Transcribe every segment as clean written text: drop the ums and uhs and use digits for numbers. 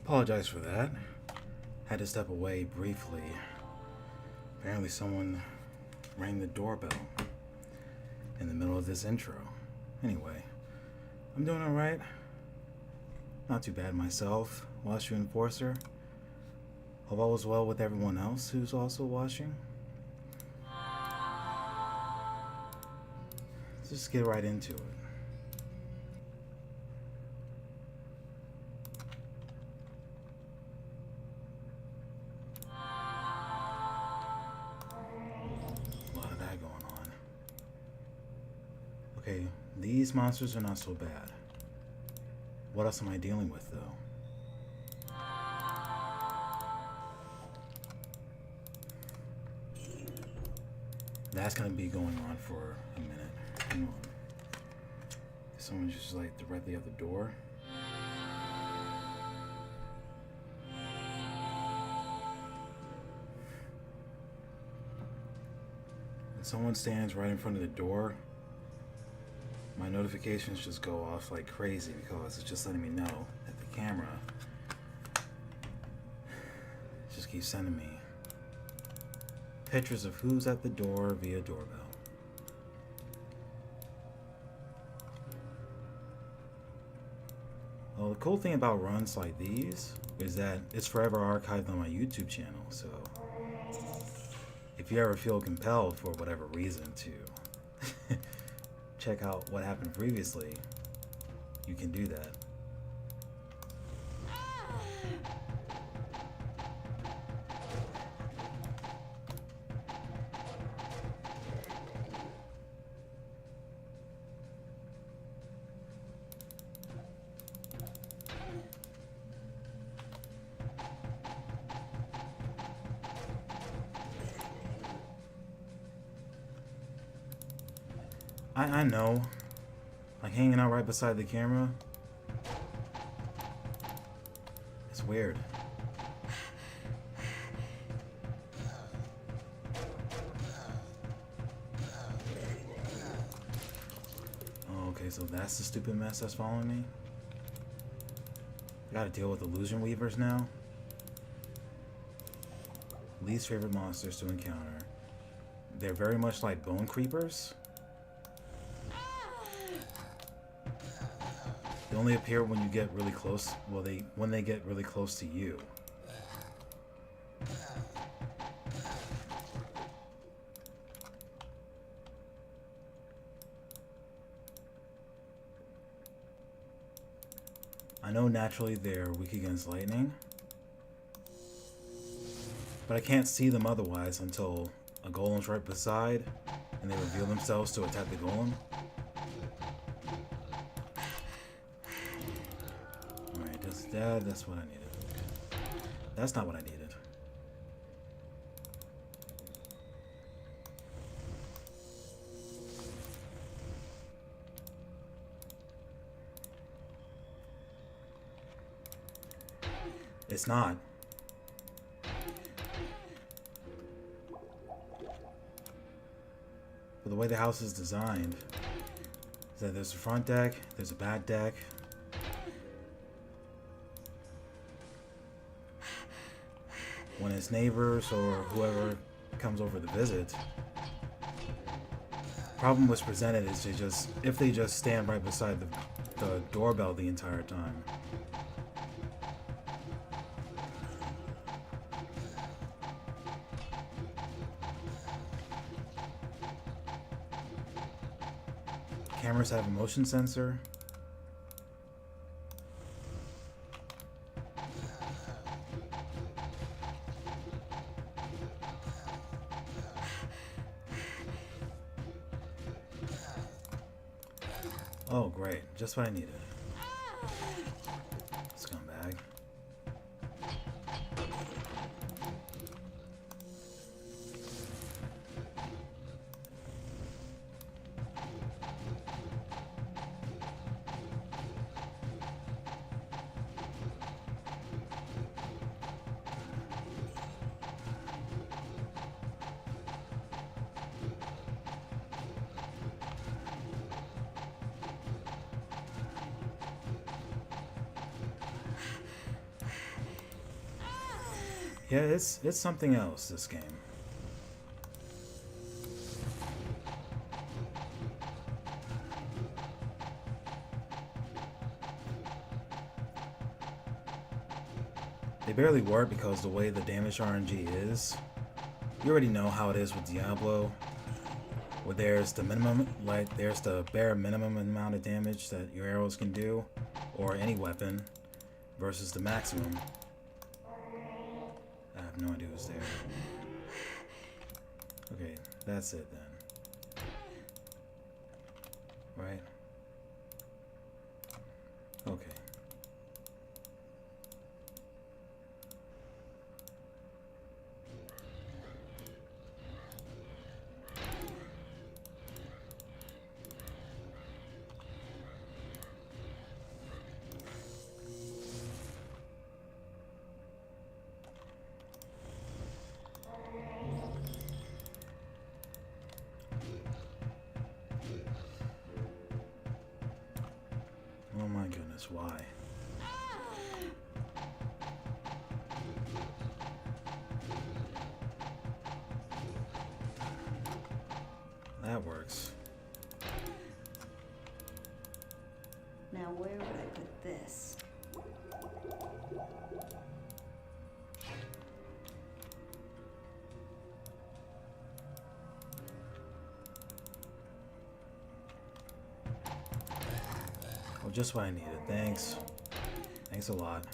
Apologize for that. Had to step away briefly. Apparently someone rang the doorbell in the middle of this intro. Anyway, I'm doing alright. Not too bad myself. Watch You Enforcer. Hope all is well with everyone else who's also watching. Let's just get right into it. Okay, these monsters are not so bad. What else am I dealing with, though? That's gonna be going on for a minute. Hang on. Someone's just like directly at the door. When someone stands right in front of the door, my notifications just go off like crazy because it's just letting me know that the camera just keeps sending me pictures of who's at the door via doorbell. Well, the cool thing about runs like these is that it's forever archived on my YouTube channel, so if you ever feel compelled for whatever reason to check out what happened previously, you can do that. I know, like hanging out right beside the camera, it's weird. Oh, okay, so that's the stupid mess that's following me. I gotta deal with illusion weavers now. Least favorite monsters to encounter. They're very much like bone creepers. They only appear when you get really close. Well, when they get really close to you. I know naturally they're weak against lightning, but I can't see them otherwise until a golem's right beside and they reveal themselves to attack the golem. That's what I needed. That's not what I needed. It's not. But the way the house is designed is that there's a front deck, there's a back deck. When it's neighbors or whoever comes over to visit, problem was presented is if they just stand right beside the doorbell the entire time. Cameras have a motion sensor. Oh, great. Just what I needed. Scumbag. Yeah, it's something else, this game. They barely work because the way the damage RNG is. You already know how it is with Diablo, where there's the minimum, like there's the bare minimum amount of damage that your arrows can do, or any weapon, versus the maximum. I have no idea who's there. Okay, that's it then. Right? Okay. Oh my goodness, why? That works. Now where would I put this? Oh, just what I needed. Thanks. Thanks a lot.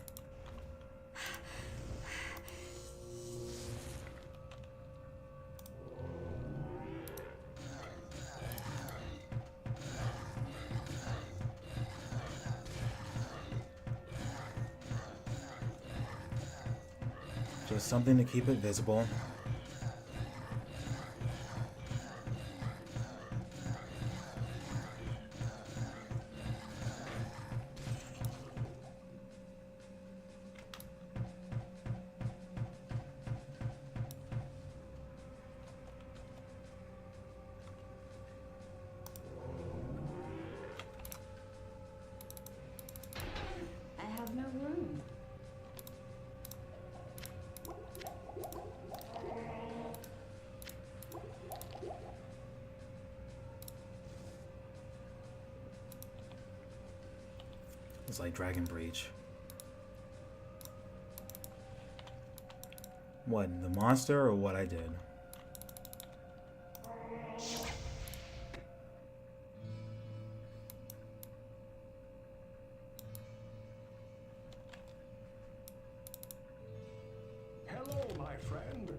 Just something to keep it visible. I have no room. It's like Dragon Breach. What, the monster or what I did? Hello, my friend.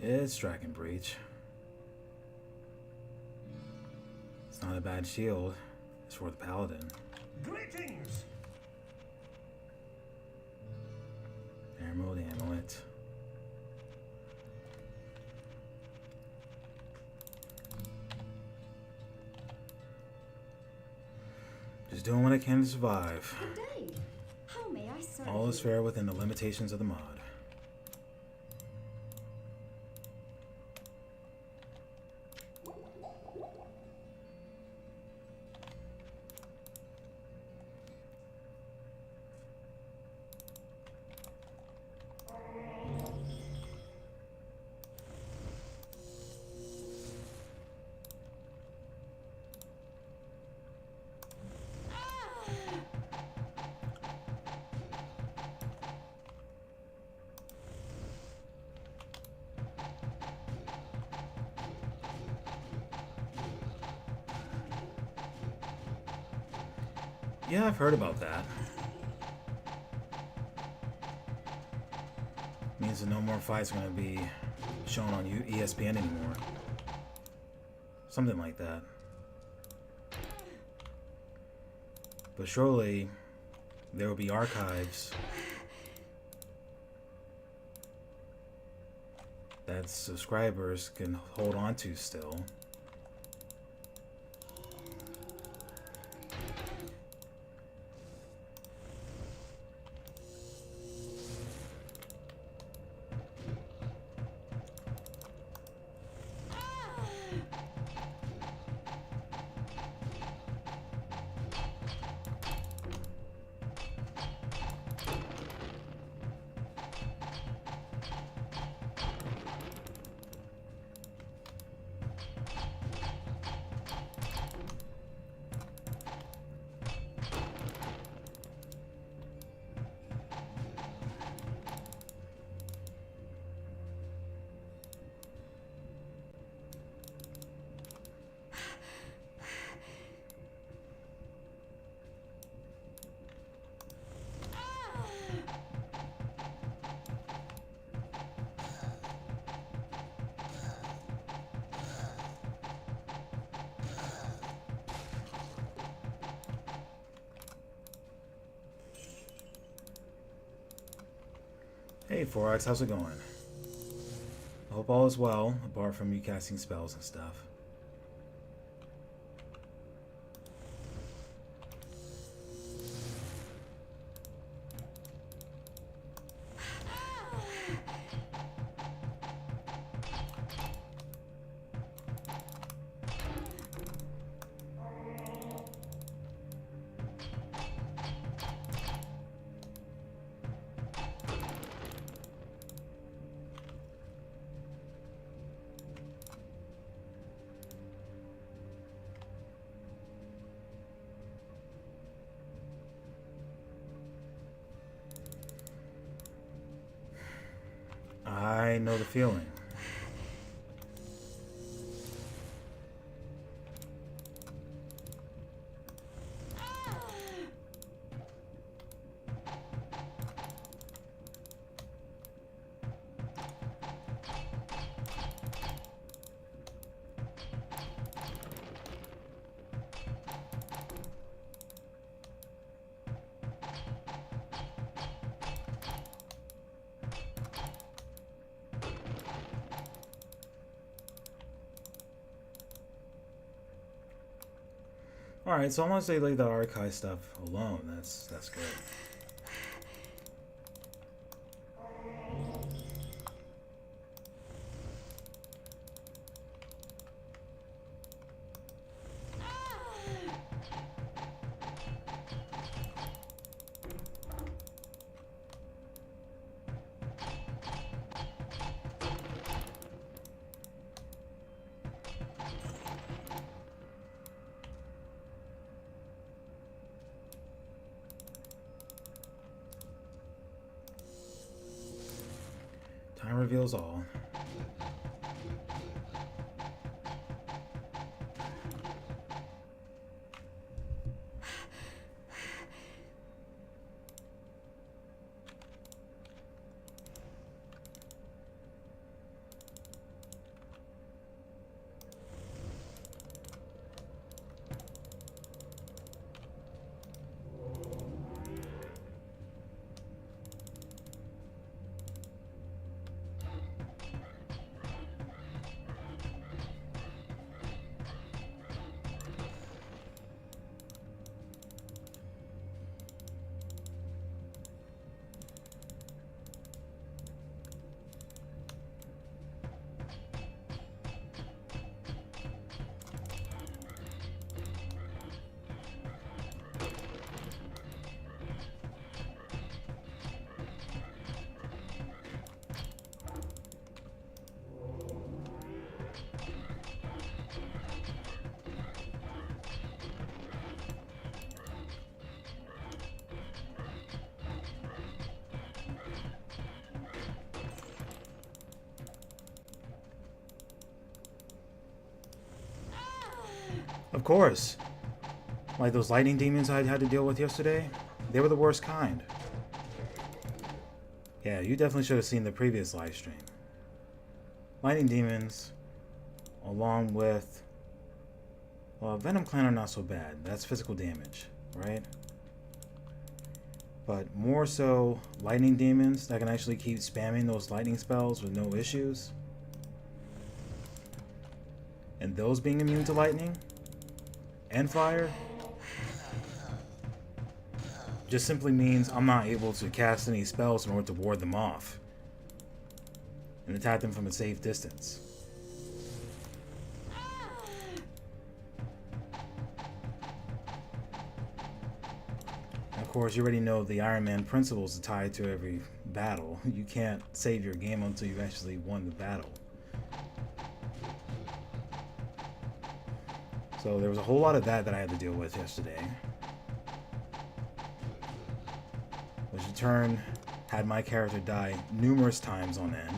It's Dragon Breach. It's not a bad shield. It's for the paladin. Greetings. Emerald Amulet. Just doing what I can to survive. Good day. How may I serve All is you? fair within the limitations of the mod. Yeah, I've heard about that. Means that no more fights are going to be shown on ESPN anymore. Something like that. But surely there will be archives that subscribers can hold on to still. Hey, Forax, how's it going? I hope all is well, apart from you casting spells and stuff. I know the feeling. Alright, so unless they leave the archive stuff alone, that's good. Time reveals all. Of course. Like those lightning demons I had to deal with yesterday, they were the worst kind. Yeah, you definitely should have seen the previous live stream. Lightning demons, along with... Well, Venom Clan are not so bad. That's physical damage, right? But more so, lightning demons that can actually keep spamming those lightning spells with no issues. And those being immune to lightning and fire just simply means I'm not able to cast any spells in order to ward them off and attack them from a safe distance. Of course, you already know the Iron Man principles are tied to every battle. You can't save your game until you've actually won the battle. So there was a whole lot of that I had to deal with yesterday. Which in turn had my character die numerous times on end.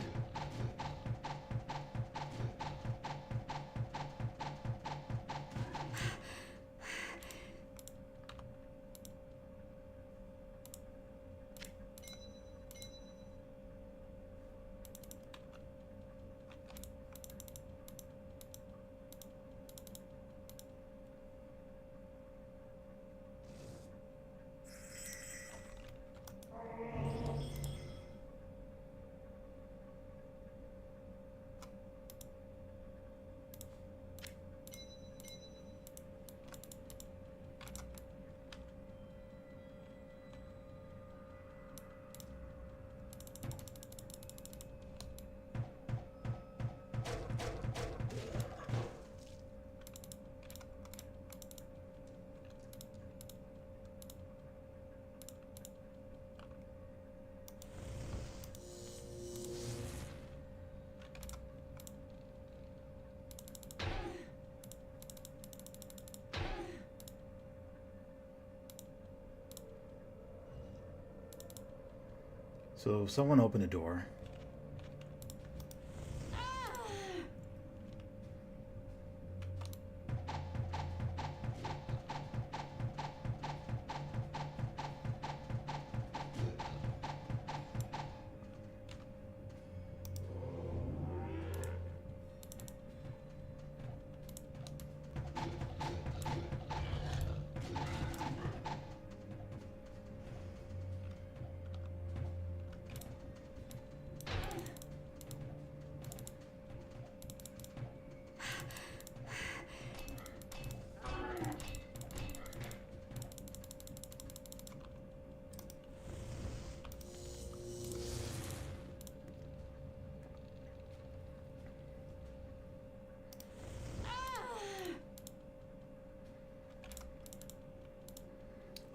So someone opened a door.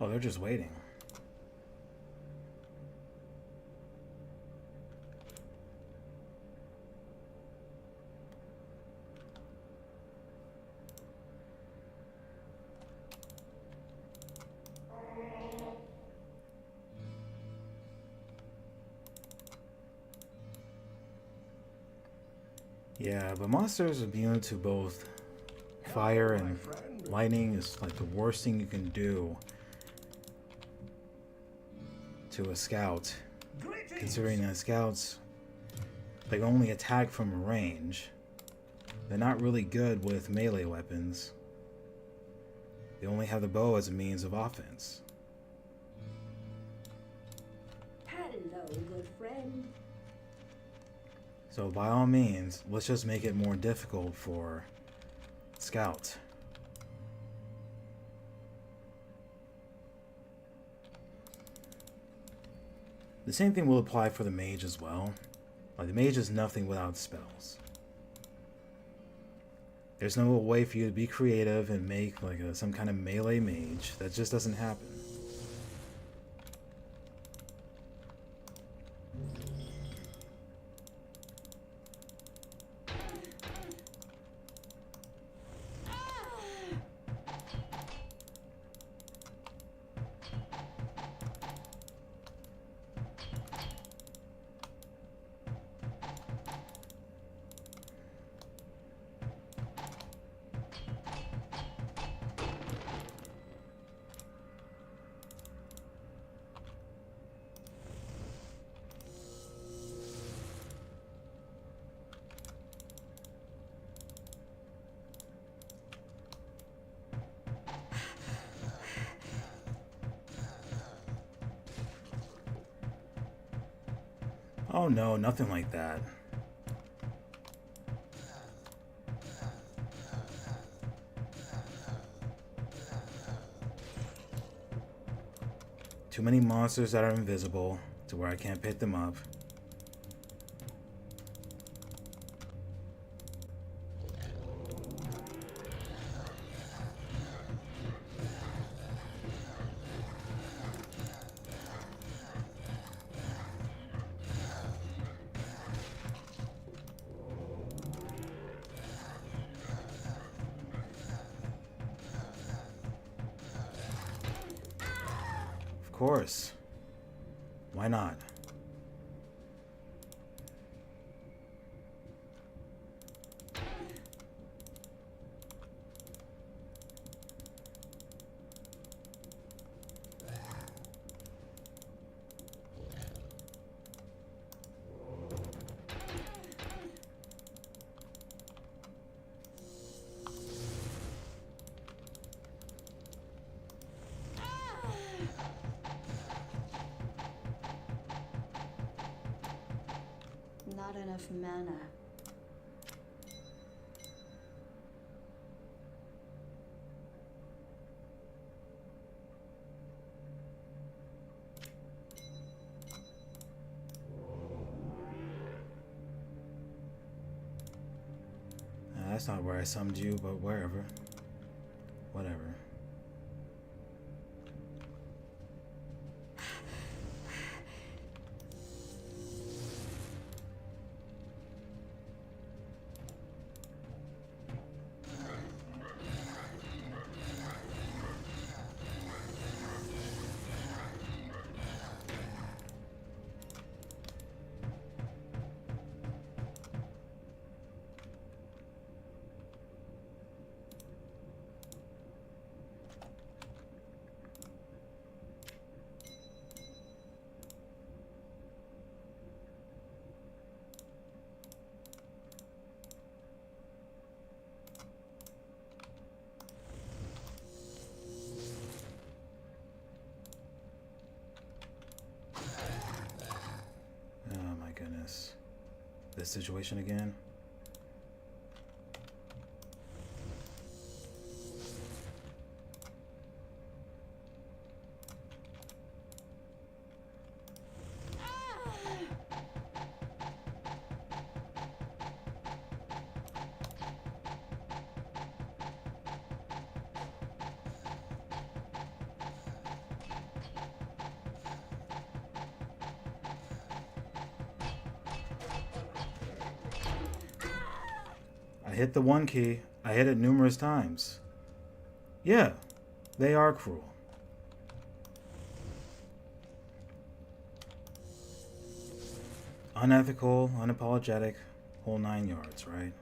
Oh, they're just waiting. Yeah, but monsters are immune to both fire and lightning. Is like the worst thing you can do to a scout, considering that scouts, they only attack from range. They're not really good with melee weapons. They only have the bow as a means of offense. Hello, good friend. So by all means, let's just make it more difficult for scouts. The same thing will apply for the mage as well. Like, the mage is nothing without spells. There's no way for you to be creative and make like some kind of melee mage. That just doesn't happen. Oh no, nothing like that. Too many monsters that are invisible to where I can't pick them up. Of course. Why not? Not enough mana. That's not where I summoned you, but wherever. Whatever. this situation again. I hit the 1 key. I hit it numerous times. Yeah, they are cruel. Unethical, unapologetic, whole 9 yards, right?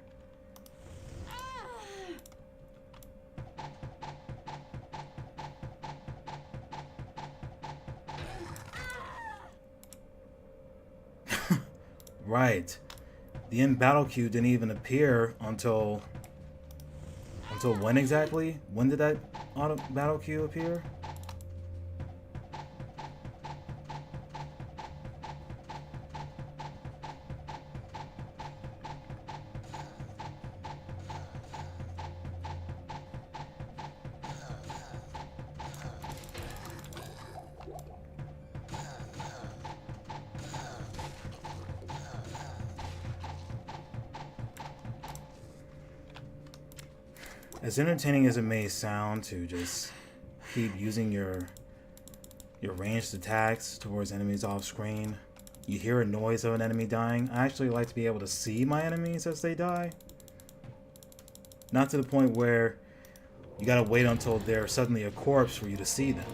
Right. The end battle queue didn't even appear until when exactly? When did that auto battle queue appear? As entertaining as it may sound to just keep using your ranged attacks towards enemies off screen, you hear a noise of an enemy dying. I actually like to be able to see my enemies as they die. Not to the point where you gotta wait until they're suddenly a corpse for you to see them.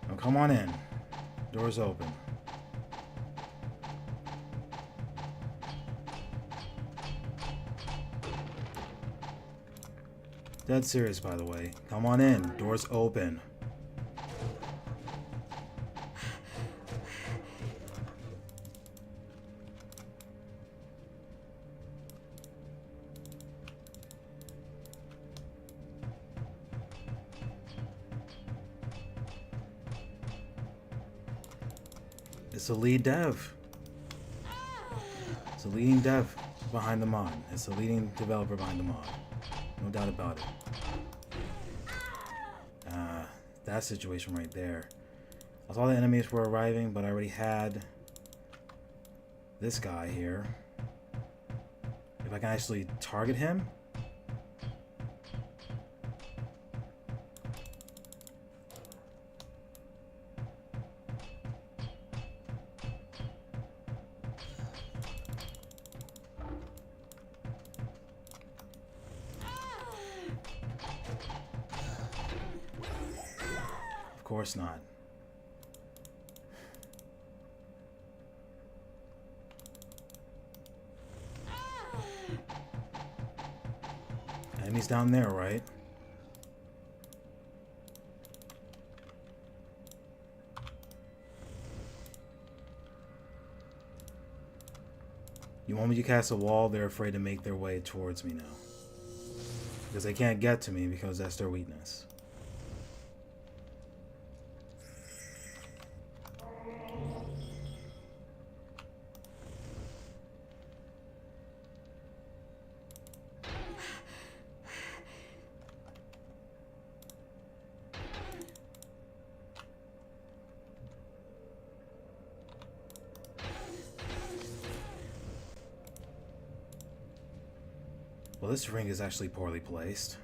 Now come on in. Door's open. Dead serious, by the way. Come on in. Door's open. It's the lead dev. It's the leading dev behind the mod. It's the leading developer behind the mod. No doubt about it. That situation right there. I thought the enemies were arriving, but I already had this guy here. If I can actually target him. Of course not. Enemies down there, right? You want me to cast a wall? They're afraid to make their way towards me now. Because they can't get to me because that's their weakness. Well, this ring is actually poorly placed.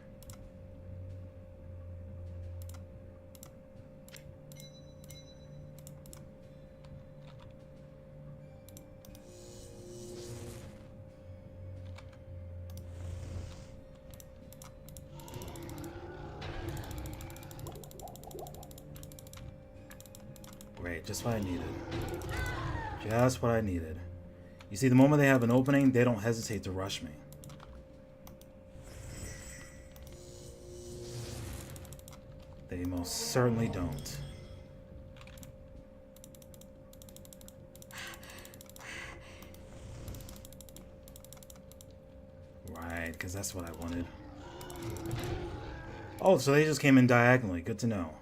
Great, just what I needed. Just what I needed. You see, the moment they have an opening, they don't hesitate to rush me. They most certainly don't. Right, because that's what I wanted. Oh, so they just came in diagonally. Good to know.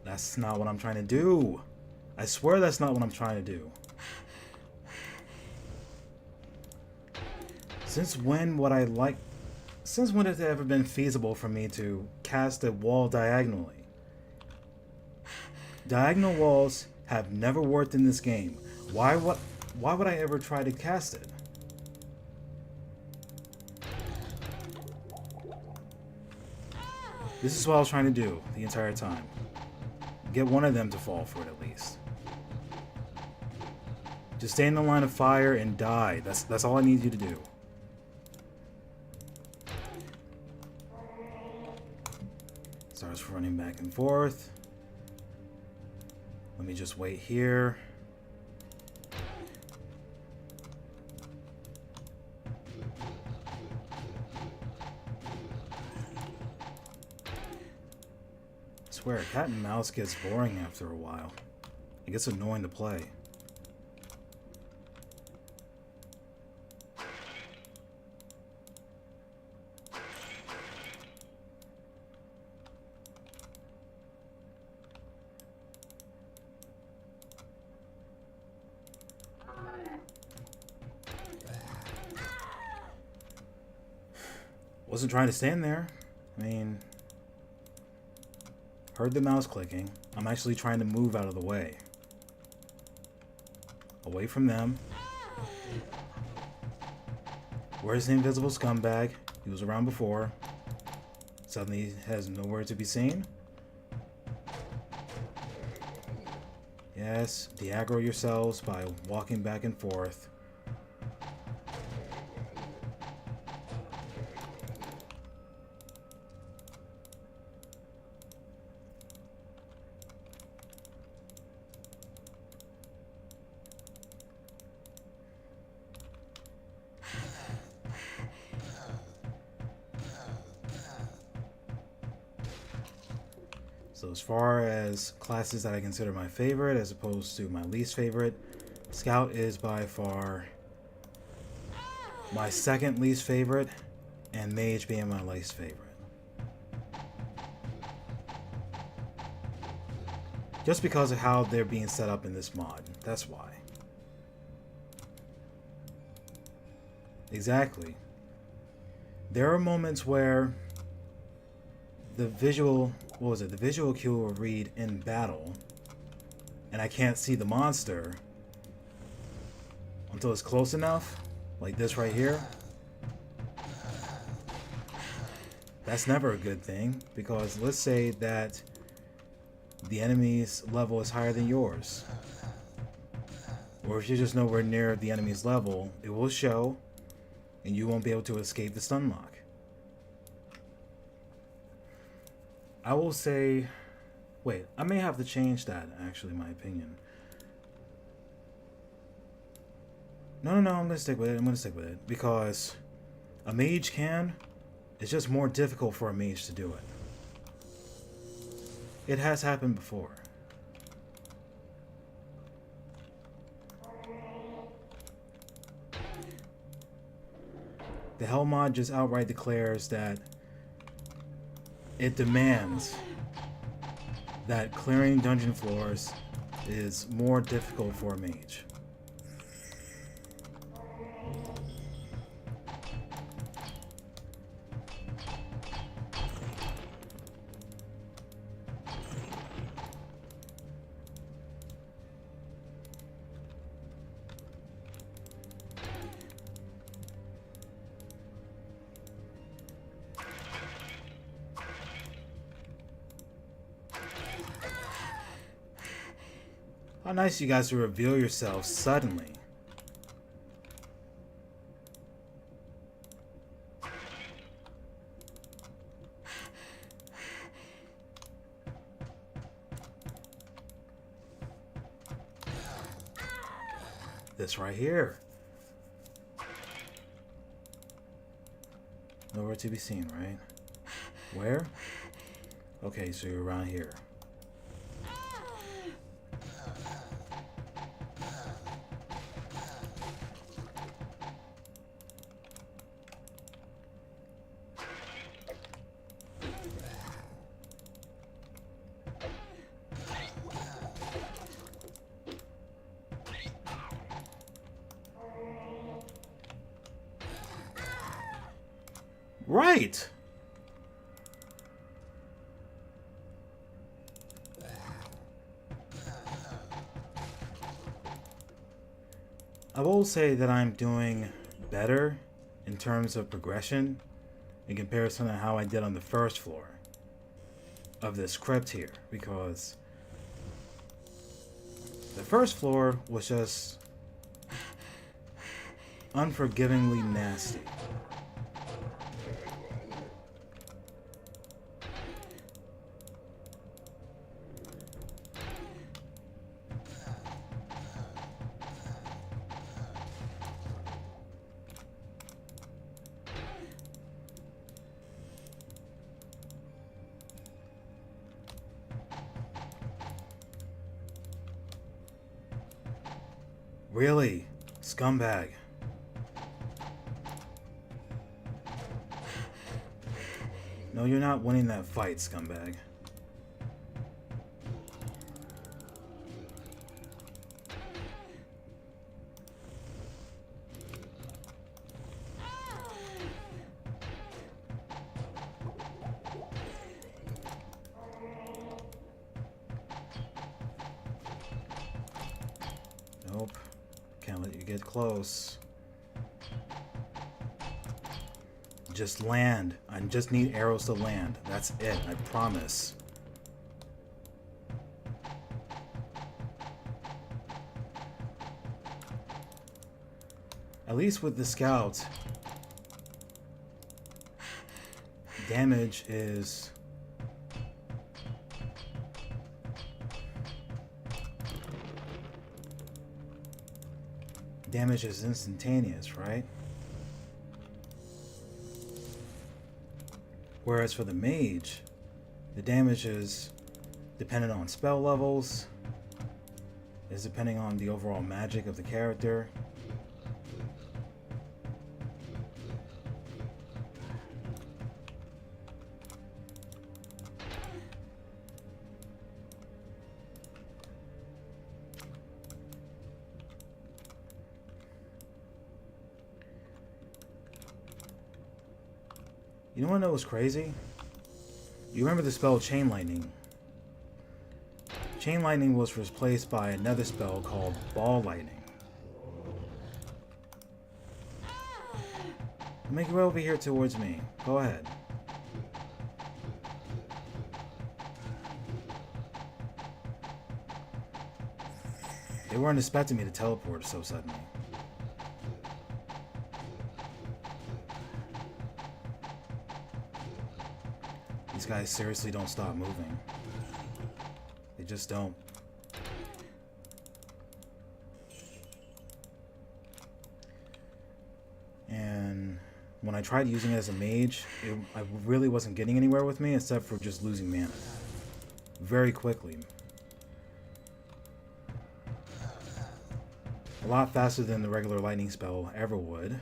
That's not what I'm trying to do. I swear that's not what I'm trying to do. Since when would I like... Since when has it ever been feasible for me to cast a wall diagonally? Diagonal walls have never worked in this game. Why would I ever try to cast it? This is what I was trying to do the entire time. Get one of them to fall for it at least. Just stay in the line of fire and die. That's all I need you to do. Starts running back and forth. Let me just wait here. I swear, cat and mouse gets boring after a while. It gets annoying to play. Wasn't trying to stand there. I mean, heard the mouse clicking. I'm actually trying to move out of the way. Away from them. Where's the invisible scumbag? He was around before. Suddenly he has nowhere to be seen. Yes, de-aggro yourselves by walking back and forth. So as far as classes that I consider my favorite as opposed to my least favorite, Scout is by far my second least favorite, and Mage being my least favorite. Just because of how they're being set up in this mod, that's why. Exactly. There are moments where the visual, the visual cue will read in battle, and I can't see the monster until it's close enough, like this right here. That's never a good thing, because let's say that the enemy's level is higher than yours, or if you're just nowhere near the enemy's level, it will show, and you won't be able to escape the stun lock. I will say, wait, I may have to change that, actually, in my opinion. No, I'm gonna stick with it, because a mage can, it's just more difficult for a mage to do it. It has happened before. The Hell mod just outright declares that it demands that clearing dungeon floors is more difficult for a mage. How nice you guys to reveal yourselves suddenly. This right here. Nowhere to be seen, right? Where? Okay, so you're around here. Right! I will say that I'm doing better in terms of progression in comparison to how I did on the first floor of this crypt here, because the first floor was just unforgivingly nasty. Really? Scumbag. No, you're not winning that fight, scumbag. Nope. Can't let you get close. Just land. I just need arrows to land. That's it. I promise. At least with the scout, damage is... damage is instantaneous, right? Whereas for the mage, the damage is dependent on spell levels, is depending on the overall magic of the character. You know what I know was crazy? You remember the spell Chain Lightning? Chain Lightning was replaced by another spell called Ball Lightning. Make your way over here towards me. Go ahead. They weren't expecting me to teleport so suddenly. These guys seriously don't stop moving. They just don't. And when I tried using it as a mage, I really wasn't getting anywhere with me except for just losing mana. Very quickly. A lot faster than the regular lightning spell ever would.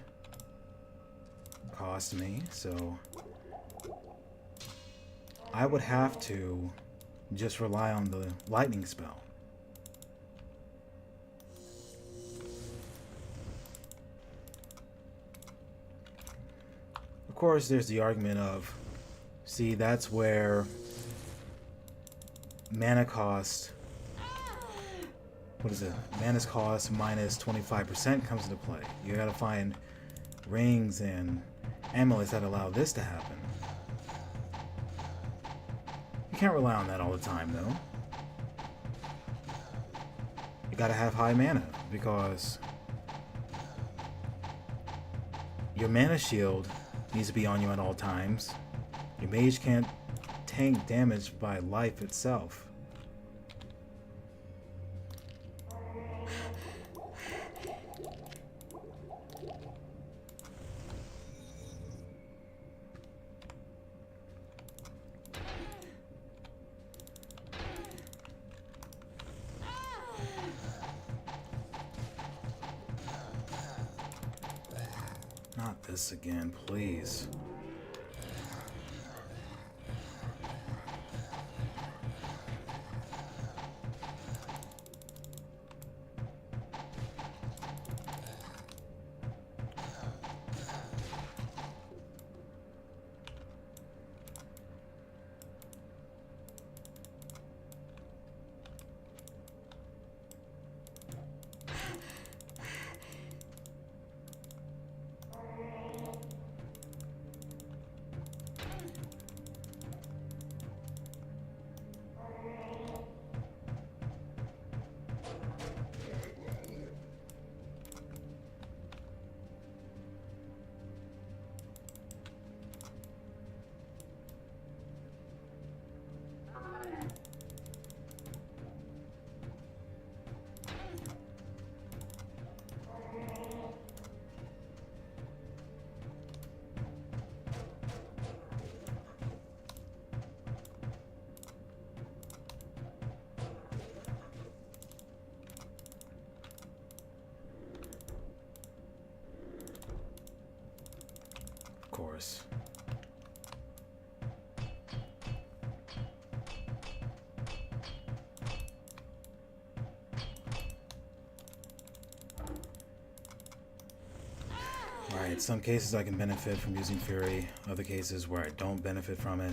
Cost me, so... I would have to just rely on the lightning spell. Of course, there's the argument of, see, that's where mana cost, what is it? Mana's cost minus 25% comes into play. You gotta find rings and amulets that allow this to happen. You can't rely on that all the time, though. You gotta have high mana, because your mana shield needs to be on you at all times. Your mage can't tank damage by life itself. Not this again, please. Of course. Alright, some cases I can benefit from using Fury, other cases where I don't benefit from it.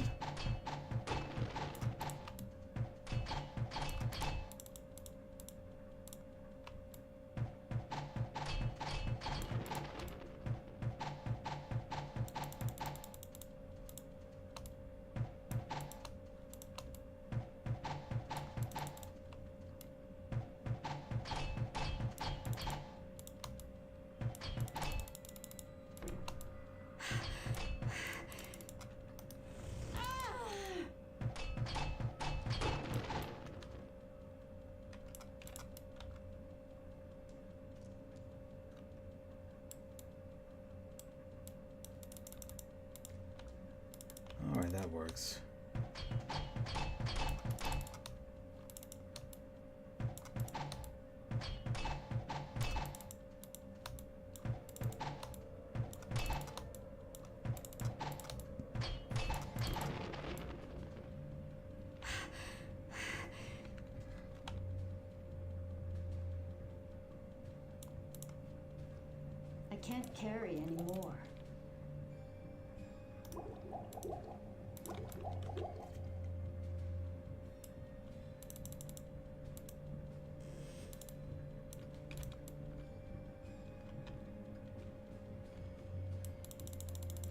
Alright, that works. I can't carry anymore.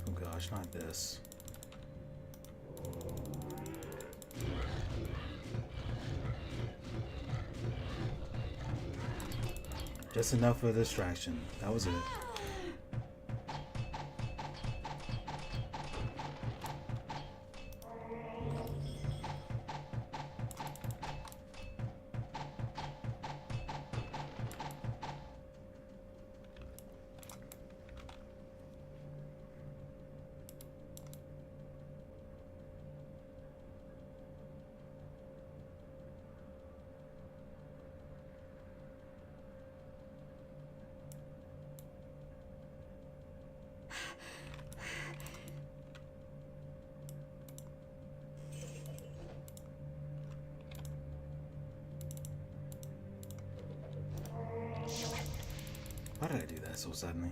Oh gosh, not this. Just enough of a distraction. That was it. Why did I do that so suddenly?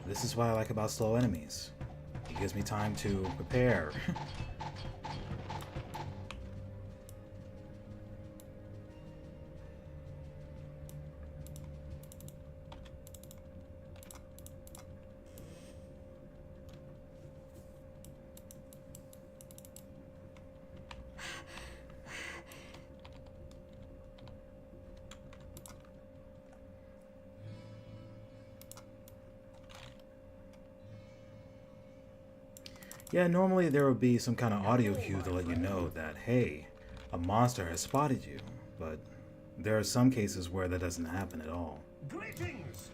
This is what I like about slow enemies. It gives me time to prepare. Yeah, normally there would be some kind of audio cue to let you know that, hey, a monster has spotted you, but there are some cases where that doesn't happen at all. Greetings!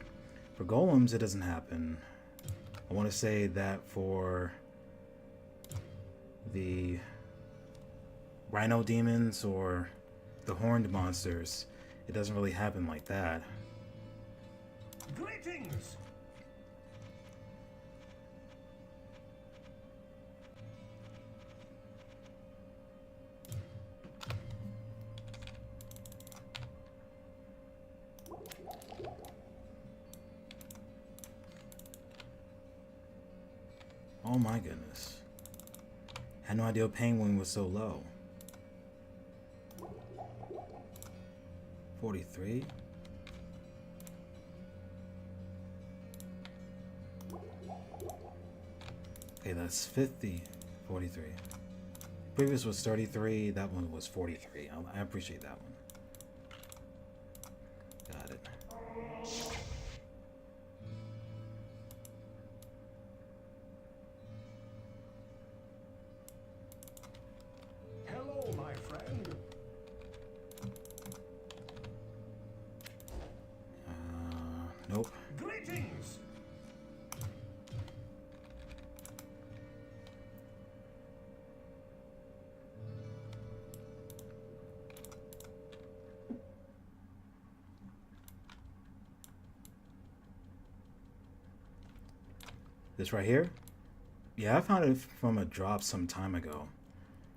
For golems, it doesn't happen. I want to say that for the rhino demons or the horned monsters, it doesn't really happen like that. Greetings! Oh my goodness. Had no idea Penguin was so low. 43? Okay, that's 50. 43. Previous was 33, that one was 43. I appreciate that one. Got it. Hello, my friend. Nope. Greetings! This right here? Yeah, I found it from a drop some time ago.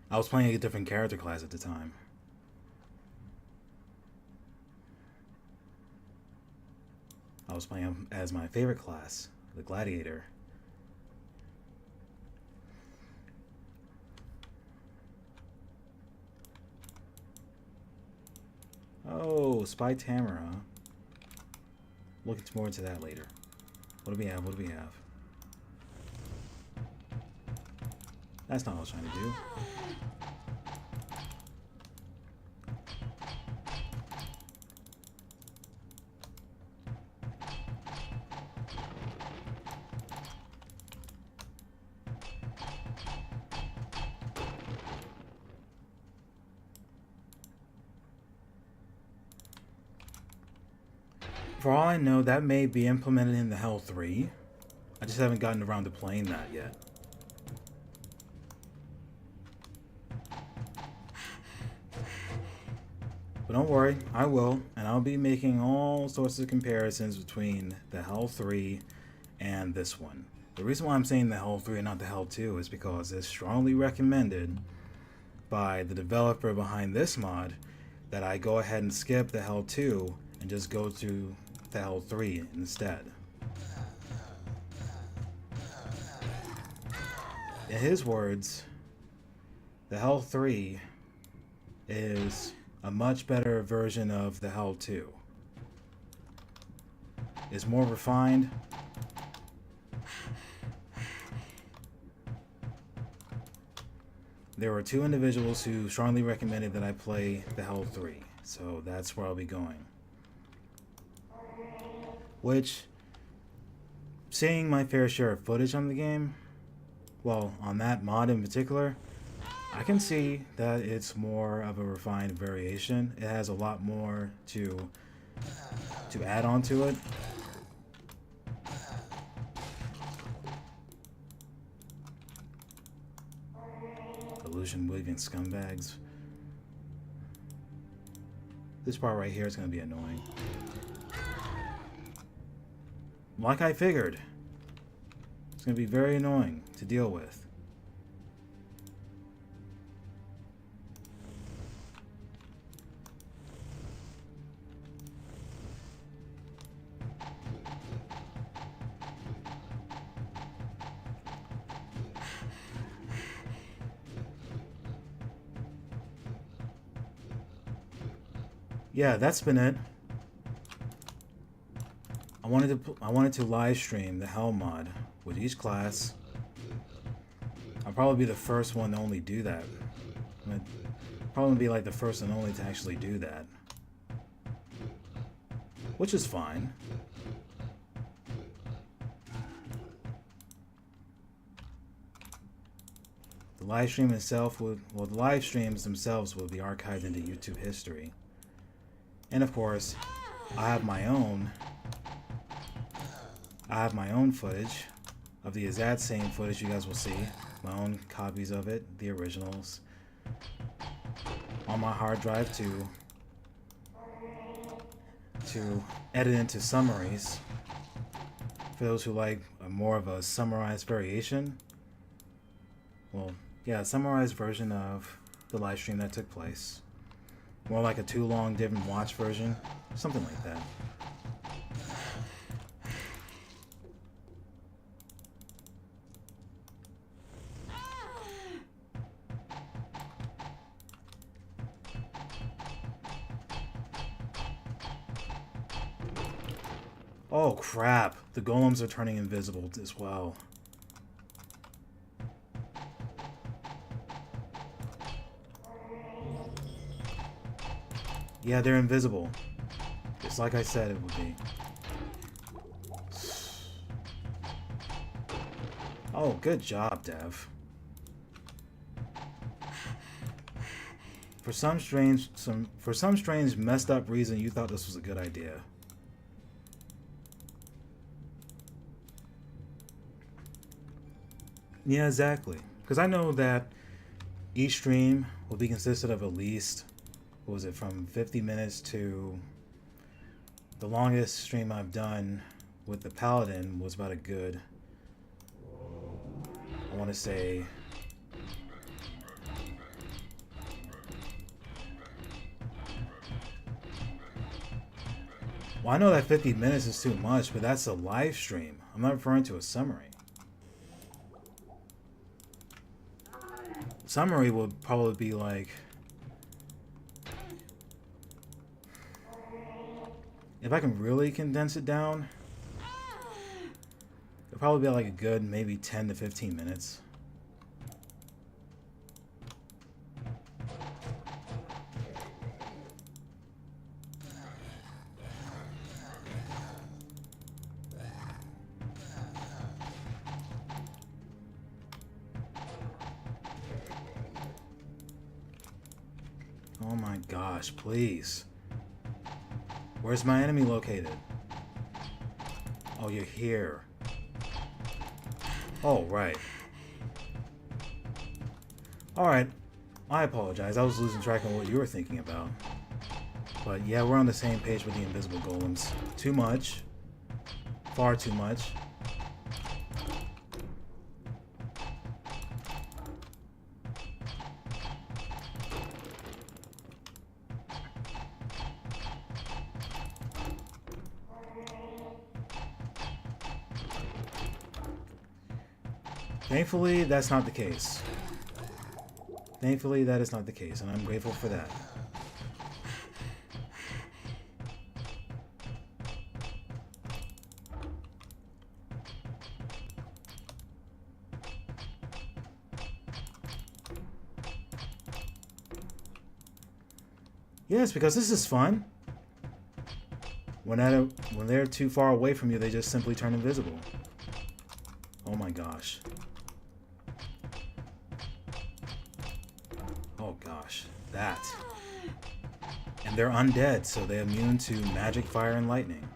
I was playing a different character class at the time. I was playing as my favorite class, the Gladiator. Oh, Spy Tamara. Looking more into that later. What do we have? What do we have? That's not what I was trying to do. For all I know, that may be implemented in the Hell 3. I just haven't gotten around to playing that yet. But don't worry, I will, and I'll be making all sorts of comparisons between the Hell 3 and this one. The reason why I'm saying the Hell 3 and not the Hell 2 is because it's strongly recommended by the developer behind this mod that I go ahead and skip the Hell 2 and just go to the Hell 3 instead. In his words, the Hell 3 is a much better version of the Hell 2. It's more refined. There were two individuals who strongly recommended that I play the Hell 3, so that's where I'll be going. Which, seeing my fair share of footage on the game, well, on that mod in particular, I can see that it's more of a refined variation. It has a lot more to add on to it. Illusion weaving scumbags. This part right here is going to be annoying. Like I figured. It's going to be very annoying to deal with. Yeah, that's been it. I wanted to live stream the Hell mod with each class. I'll probably be the first one to only do that. Probably be like the first and only to actually do that, which is fine. The live stream itself the live streams themselves will be archived into YouTube history. And of course, I have my own footage of the exact same footage you guys will see my own copies of it, the originals, on my hard drive to edit into summaries. For those who like more of a summarized variation, well, yeah, a summarized version of the live stream that took place. More like a too long didn't watch version, something like that. Oh crap, the golems are turning invisible as well. Yeah, they're invisible. Just like I said it would be. Oh, good job, Dev. For some strange messed up reason, you thought this was a good idea. Yeah, exactly. Because I know that each stream will be consisted of at least, what was it, from 50 minutes to the longest stream I've done with the Paladin was about a good, I want to say, well, I know that 50 minutes is too much, but that's a live stream. I'm not referring to a summary. Summary would probably be like, if I can really condense it down, it'll probably be like a good maybe 10 to 15 minutes. Oh my gosh, please. Where's my enemy located? Oh, you're here. Oh, right. Alright. I apologize. I was losing track of what you were thinking about. But yeah, we're on the same page with the invisible golems. Too much. Far too much. Thankfully, that's not the case. Thankfully, that is not the case, and I'm grateful for that. Yes, because this is fun. When they're too far away from you, they just simply turn invisible. Oh my gosh. Oh gosh, that. And they're undead, so they're immune to magic, fire, and lightning.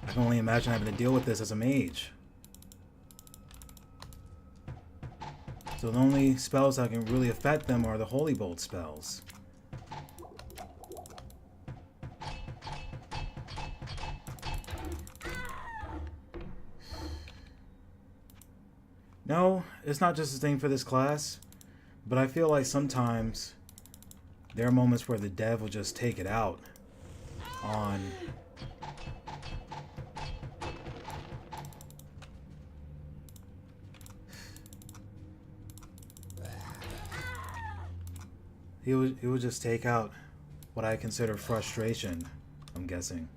I can only imagine having to deal with this as a mage. So the only spells that can really affect them are the Holy Bolt spells. No, it's not just a thing for this class, but I feel like sometimes there are moments where the dev will just take it out on he would just take out what I consider frustration, I'm guessing.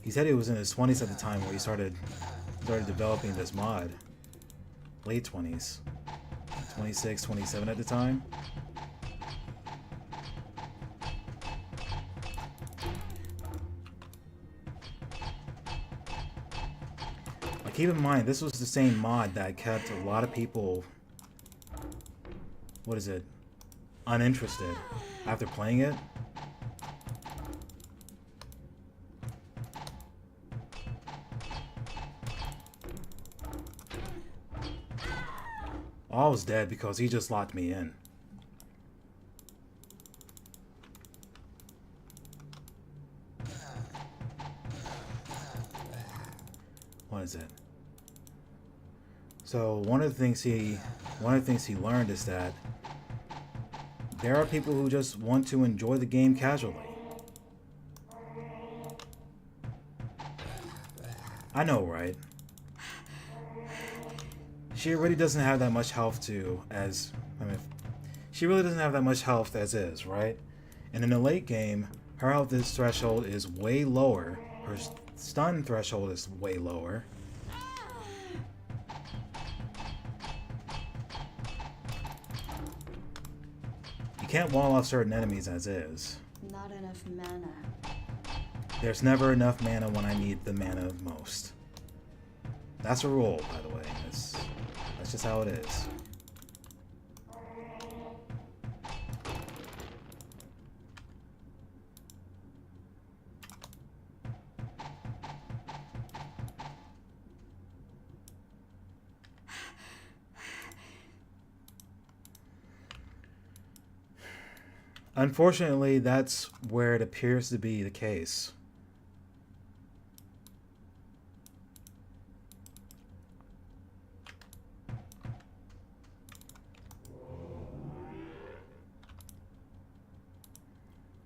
He said he was in his 20s at the time where he started developing this mod. Late 20s. 26, 27 at the time. Like, keep in mind, this was the same mod that kept a lot of people, what is it, uninterested after playing it. Oh, I was dead because he just locked me in. What is it? So one of the things he learned is that there are people who just want to enjoy the game casually. I know, right? She really doesn't have that much health she really doesn't have that much health as is, right? And in the late game, her health threshold is way lower. Her stun threshold is way lower. You can't wall off certain enemies as is. Not enough mana. There's never enough mana when I need the mana most. That's a rule, by the way. That's just how it is. Unfortunately, that's where it appears to be the case.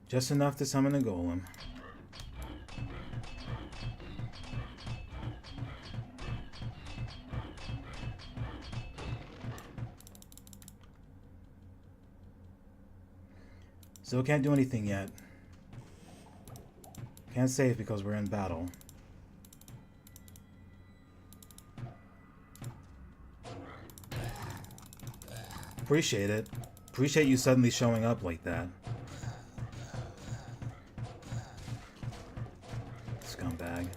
Just enough to summon a golem. Still can't do anything yet. Can't save because we're in battle. Appreciate it. Appreciate you suddenly showing up like that. Scumbag.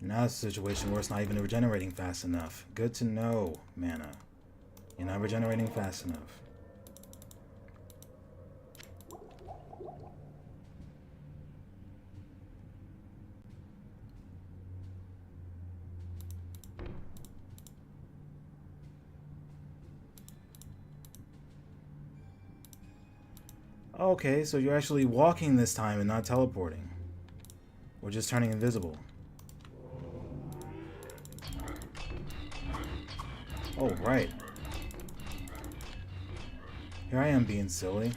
Now it's a situation where it's not even regenerating fast enough. Good to know, mana. You're not regenerating fast enough. Okay, so you're actually walking this time and not teleporting. Or just turning invisible. Oh, right. Here I am being silly.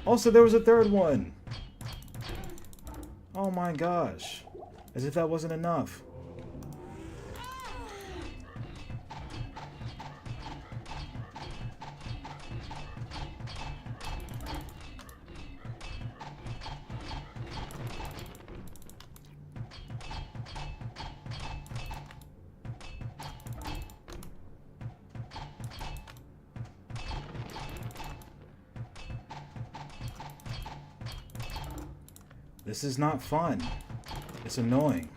Also, there was a third one! Oh my gosh. As if that wasn't enough. This is not fun. It's annoying.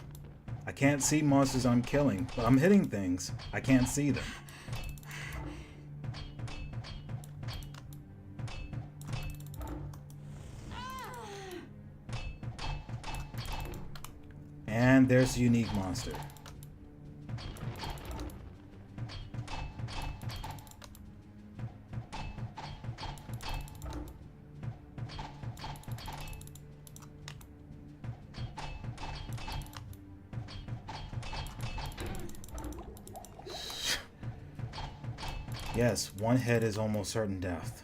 I can't see monsters I'm killing, but I'm hitting things. I can't see them. And there's a unique monster. Yes, one hit is almost certain death.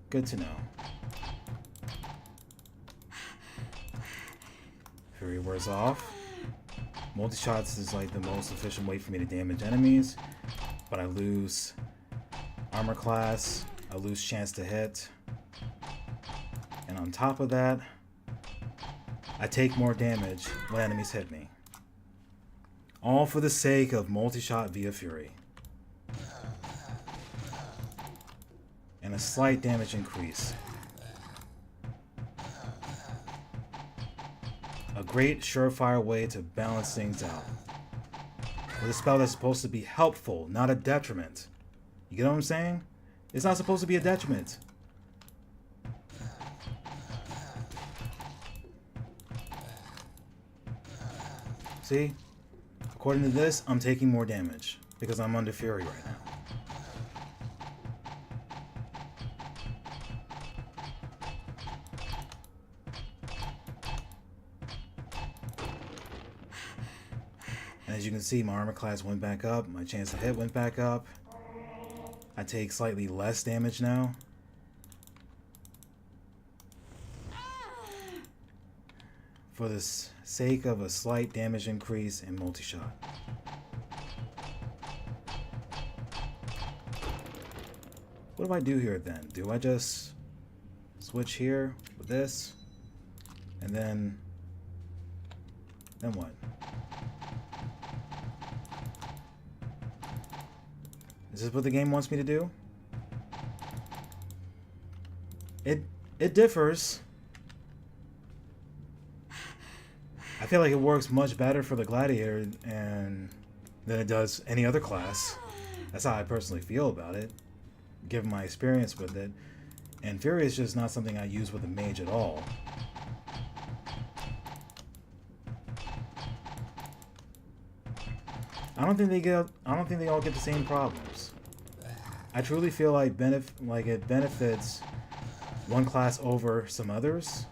Good to know. Fury wears off. Multi-shots is like the most efficient way for me to damage enemies, but I lose armor class, I lose chance to hit, and on top of that, I take more damage when enemies hit me. All for the sake of multi-shot via Fury. And a slight damage increase. A great surefire way to balance things out. With a spell that's supposed to be helpful, not a detriment. You get what I'm saying? It's not supposed to be a detriment. See? According to this, I'm taking more damage because I'm under fury right now. And as you can see, my armor class went back up, my chance to hit went back up. I take slightly less damage now. For the sake of a slight damage increase in multi-shot. What do I do here then? Do I just switch here with this? And then what? Is this what the game wants me to do? It differs. I feel like it works much better for the gladiator than it does any other class. That's how I personally feel about it, given my experience with it. And Fury is just not something I use with a mage at all. I don't think they all get the same problems. I truly feel like it benefits one class over some others.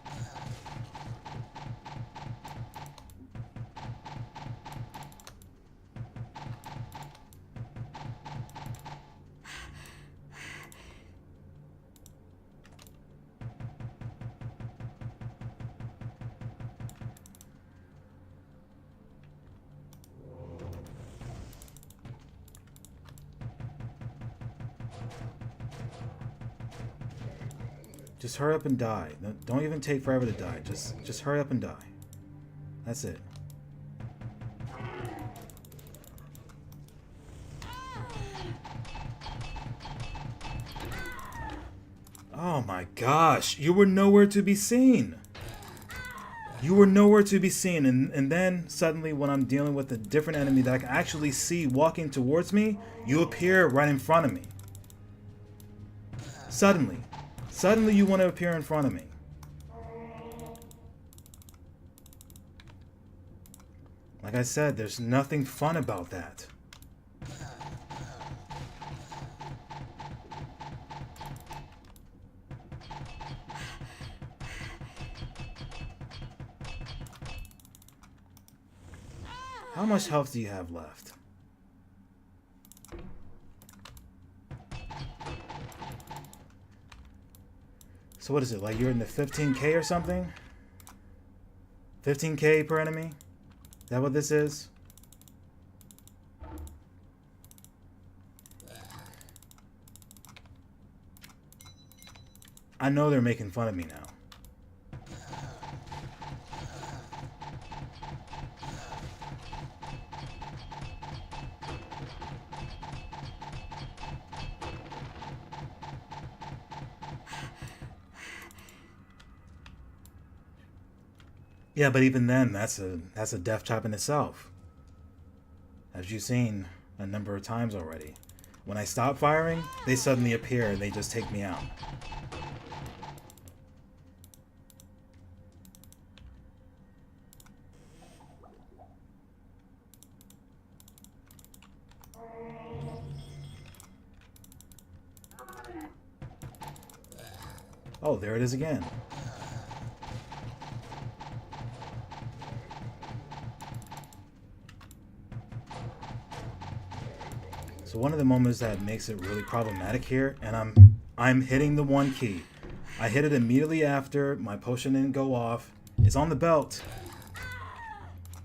Just hurry up and die. Don't even take forever to die. Just hurry up and die. That's it. Oh my gosh, you were nowhere to be seen. You were nowhere to be seen, and then suddenly when I'm dealing with a different enemy that I can actually see walking towards me, you appear right in front of me. Suddenly you want to appear in front of me. Like I said, there's nothing fun about that. How much health do you have left? So what is it, like you're in the 15k or something? 15k per enemy? Is that what this is? I know they're making fun of me now. Yeah, but even then, that's a death trap in itself. As you've seen a number of times already. When I stop firing, they suddenly appear and they just take me out. Oh, there it is again. So one of the moments that makes it really problematic here, and I'm hitting the one key. I hit it immediately after, my potion didn't go off. It's on the belt.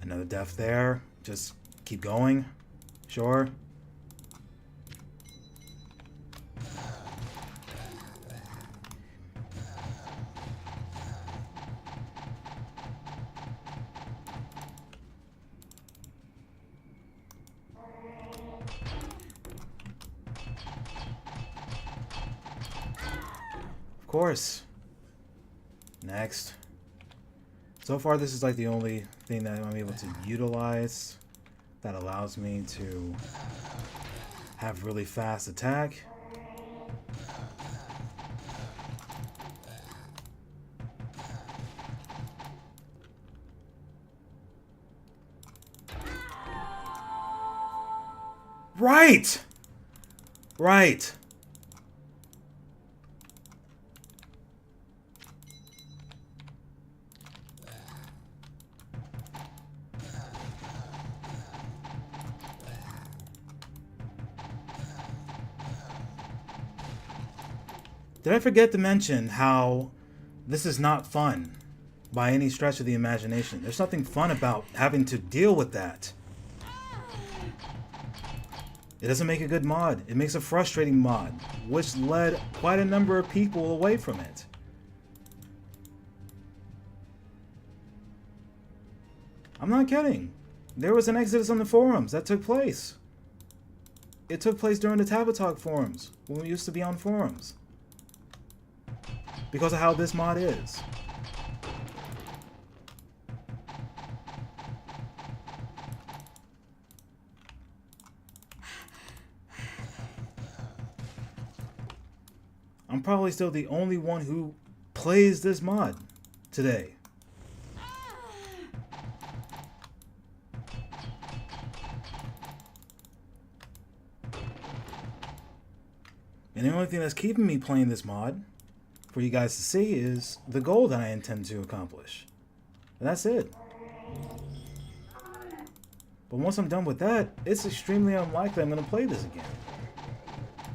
Another death there. Just keep going. Sure. Of course. Next. So far, this is like the only thing that I'm able to utilize that allows me to have really fast attack. Right! Right. Did I forget to mention how this is not fun by any stretch of the imagination? There's nothing fun about having to deal with that. It doesn't make a good mod. It makes a frustrating mod, which led quite a number of people away from it. I'm not kidding. There was an exodus on the forums that took place. It took place during the Tabatalk forums, when we used to be on forums. Because of how this mod is. I'm probably still the only one who plays this mod today. And the only thing that's keeping me playing this mod for you guys to see is the goal that I intend to accomplish. And that's it. But once I'm done with that, it's extremely unlikely I'm going to play this again.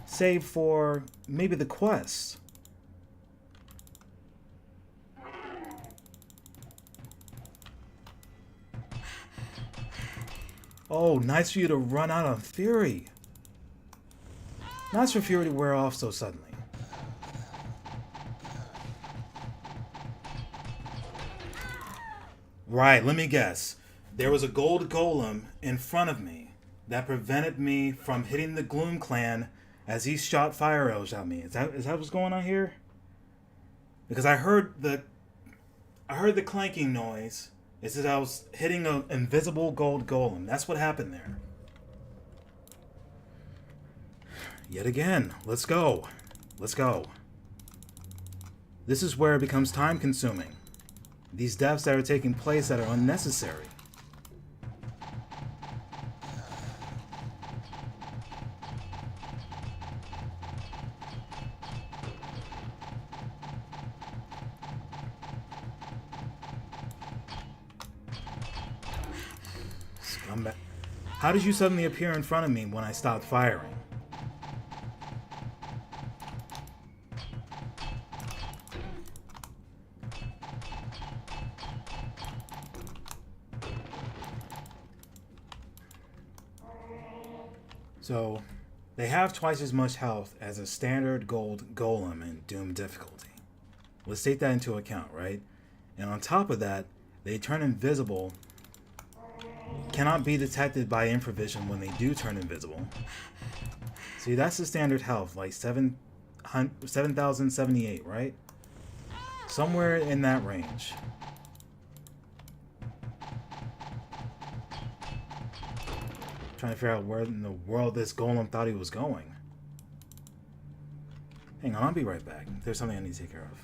Save for maybe the quest. Oh, nice for you to run out of fury. Nice for fury to wear off so suddenly. Right, let me guess. There was a gold golem in front of me that prevented me from hitting the Gloom Clan as he shot fire arrows at me. Is that what's going on here? Because I heard the clanking noise. It says I was hitting an invisible gold golem. That's what happened there. Yet again, let's go. Let's go. This is where it becomes time consuming. These deaths that are taking place that are unnecessary. Scumbag. How did you suddenly appear in front of me when I stopped firing? So, they have twice as much health as a standard gold golem in Doom difficulty. Let's take that into account, right? And on top of that, they turn invisible, cannot be detected by infravision when they do turn invisible. See, that's the standard health, like 7,078, right? Somewhere in that range. Trying to figure out where in the world this golem thought he was going. Hang on, I'll be right back. There's something I need to take care of.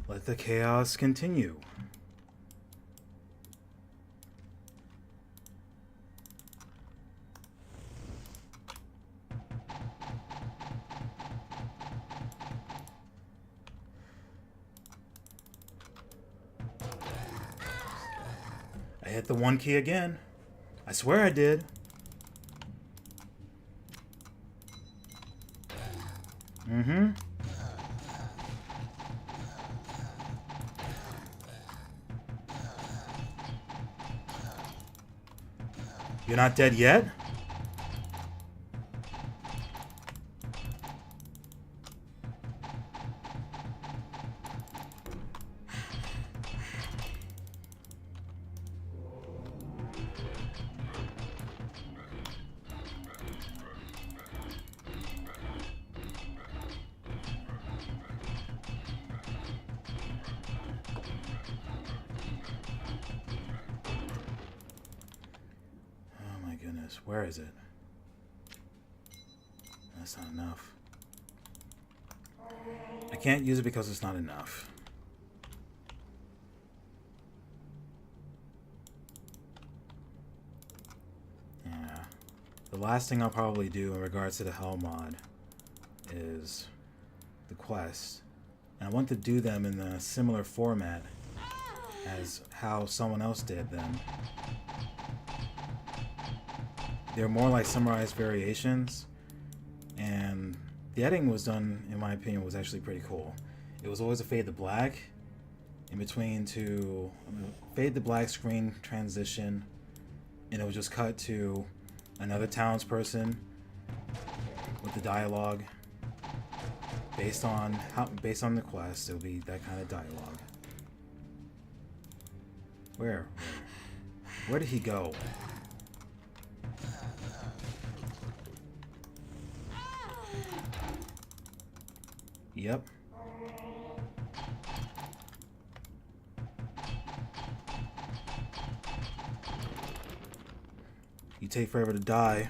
Let the chaos continue. I hit the 1 key again. I swear I did. Mm-hmm. You're not dead yet? Oh my goodness, where is it? That's not enough. I can't use it because it's not enough. Yeah. The last thing I'll probably do in regards to the Hell mod is the quest. And I want to do them in a similar format as how someone else did them. They're more like summarized variations, and the editing was done, in my opinion, was actually pretty cool. It was always a fade to black in between to fade to black screen transition, and it would just cut to another townsperson with the dialogue based on the quest. It would be that kind of dialogue. Where did he go? Yep. You take forever to die.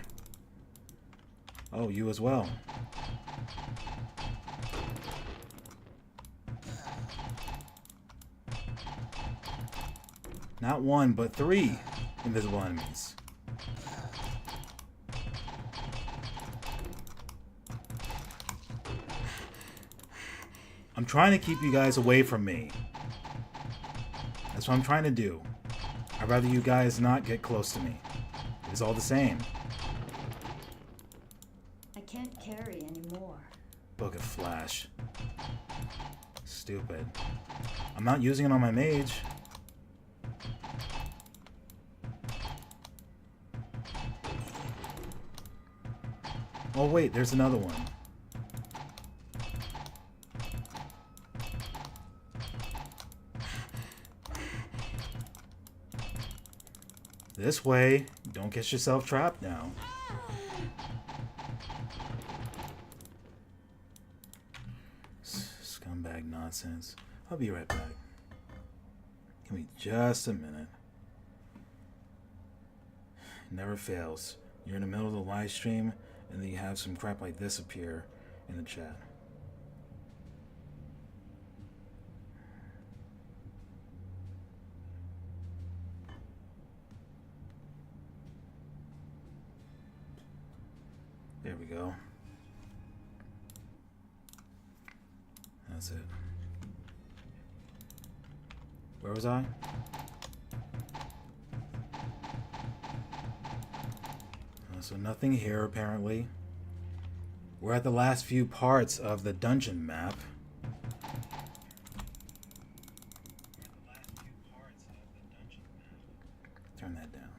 Oh, you as well. Not 1, but 3 invisible enemies. I'm trying to keep you guys away from me. That's what I'm trying to do. I'd rather you guys not get close to me. It's all the same. I can't carry anymore. Book of Flash. Stupid. I'm not using it on my mage. Oh wait, there's another one. This way, don't get yourself trapped now. Scumbag nonsense. I'll be right back. Give me just a minute. Never fails. You're in the middle of the live stream, and then you have some crap like this appear in the chat. There we go. That's it. Where was I? So nothing here, apparently. We're at the last few parts of the dungeon map. Turn that down.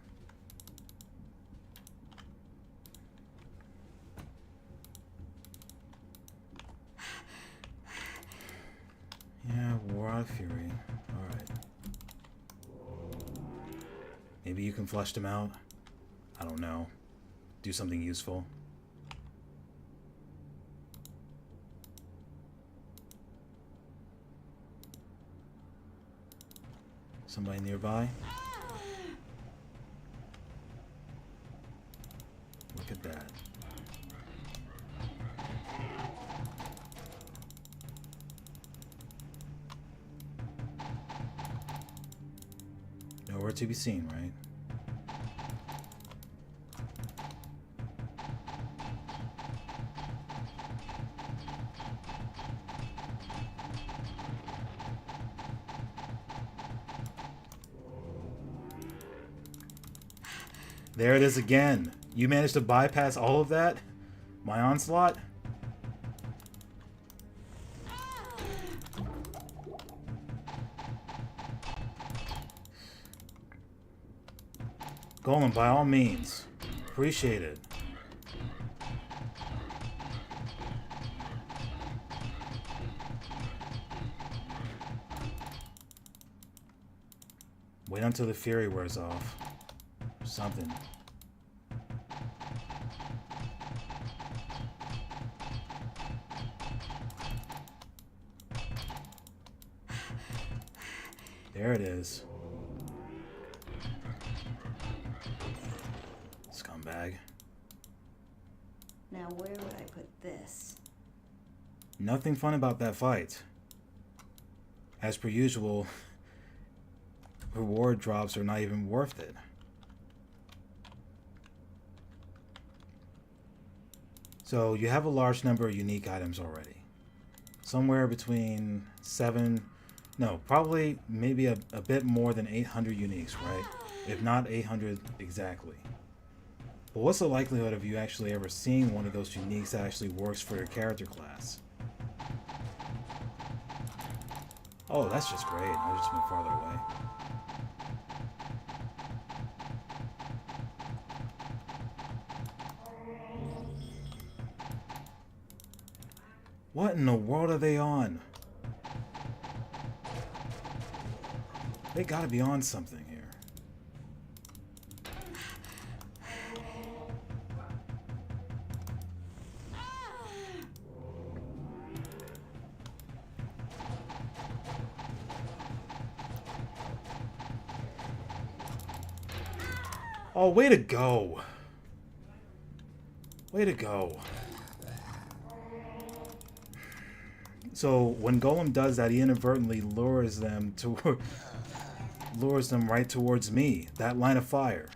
Yeah, War of Fury. Alright. Maybe you can flush them out? I don't know. Do something useful. Somebody nearby? Look at that. Nowhere to be seen, right? There it is again. You managed to bypass all of that? My onslaught? Golem, by all means. Appreciate it. Wait until the fury wears off. Something. There it is. Scumbag. Now where would I put this? Nothing fun about that fight. As per usual, reward drops are not even worth it. So you have a large number of unique items already. Somewhere between probably maybe a bit more than 800 uniques, right? If not 800 exactly. But what's the likelihood of you actually ever seeing one of those uniques that actually works for your character class? Oh, that's just great. I just went farther away. What in the world are they on? They gotta be on something here. Oh, way to go. Way to go. So when Golem does that, he inadvertently lures them right towards me. That line of fire.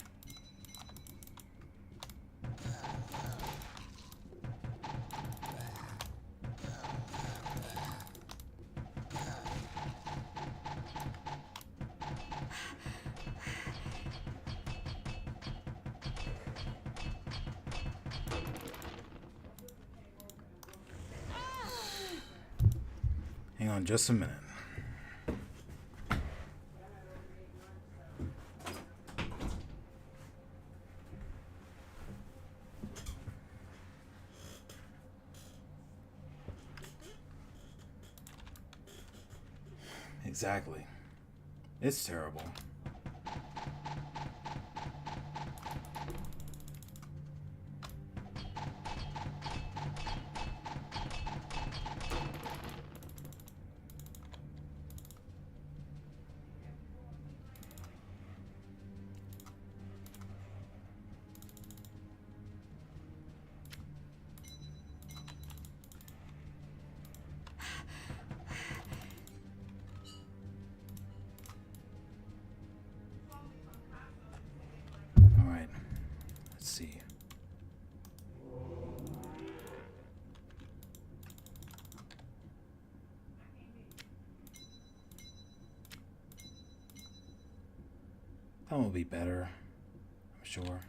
Hang on just a minute. Exactly. It's terrible. See. That will be better, I'm sure.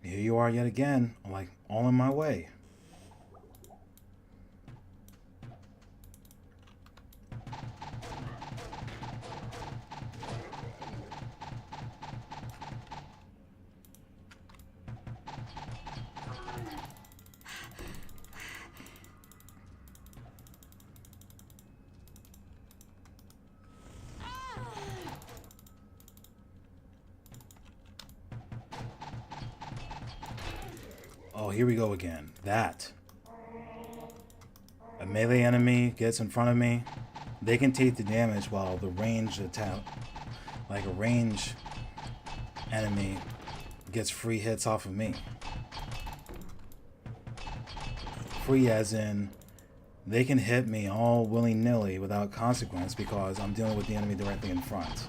Here you are yet again, like all in my way. Oh, here we go again. That. A melee enemy gets in front of me. They can take the damage while the range attack, like a range enemy, gets free hits off of me. Free as in, they can hit me all willy-nilly without consequence because I'm dealing with the enemy directly in front.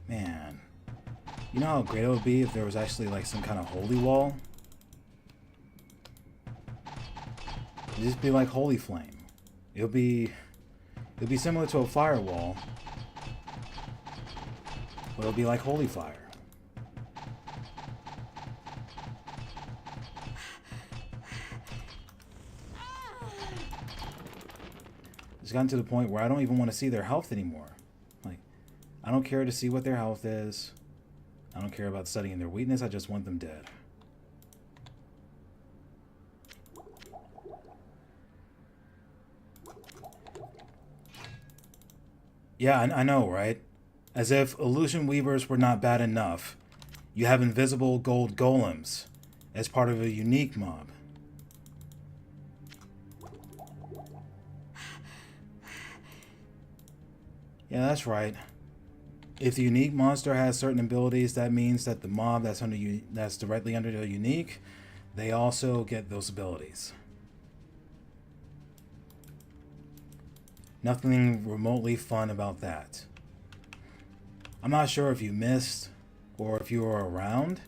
Man, you know how great it would be if there was actually like some kind of holy wall? It'd just be like holy flame. It'll be similar to a firewall, but it'll be like holy fire. It's gotten to the point where I don't even want to see their health anymore. Like, I don't care to see what their health is. I don't care about studying their weakness. I just want them dead. Yeah, I know, right? As if illusion weavers were not bad enough, you have invisible gold golems as part of a unique mob. Yeah, that's right. If the unique monster has certain abilities, that means that the mob that's directly under the unique, they also get those abilities. Nothing remotely fun about that. I'm not sure if you missed or if you were around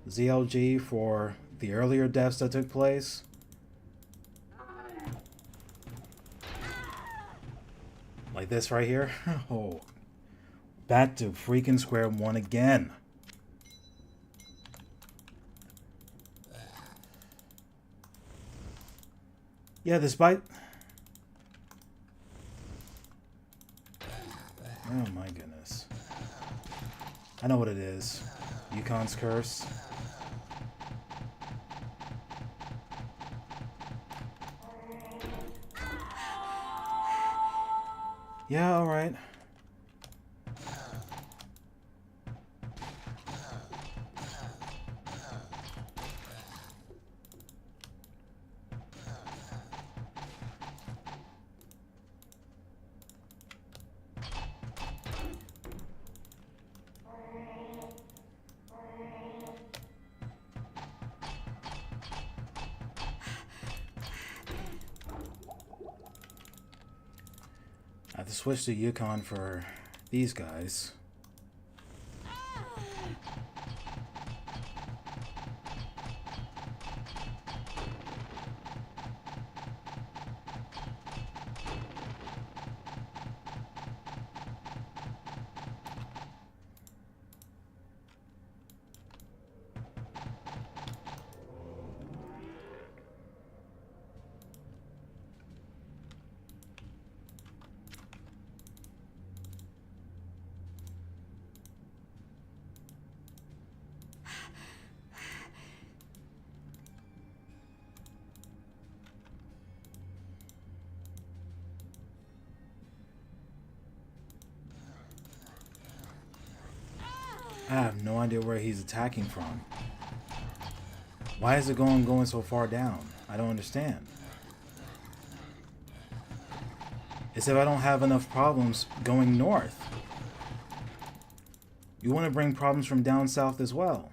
ZLG for the earlier deaths that took place. Like this right here. Oh. Back to freaking square one again. Yeah, despite... Oh my goodness. I know what it is. Yukon's curse. Yeah, alright. I have to switch to Yukon for these guys. I have no idea where he's attacking from. Why is it going so far down? I don't understand. It's if I don't have enough problems going north. You want to bring problems from down south as well.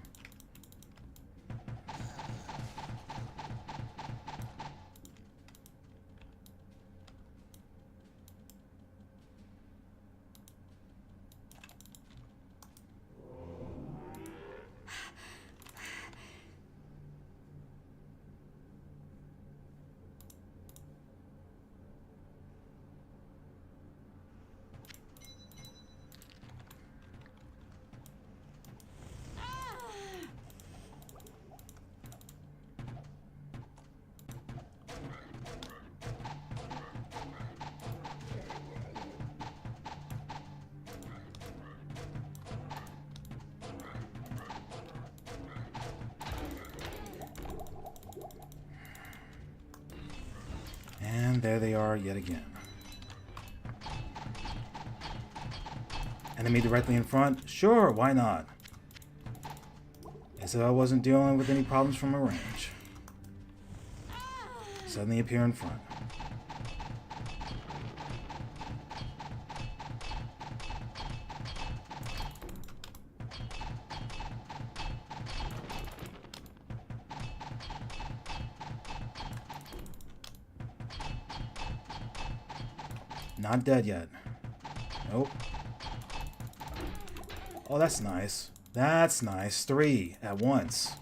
there they are yet again. Enemy directly in front? Sure, why not? As if I wasn't dealing with any problems from a range. Suddenly appear in front. Not dead yet. Nope. Oh, that's nice. That's nice. 3 at once.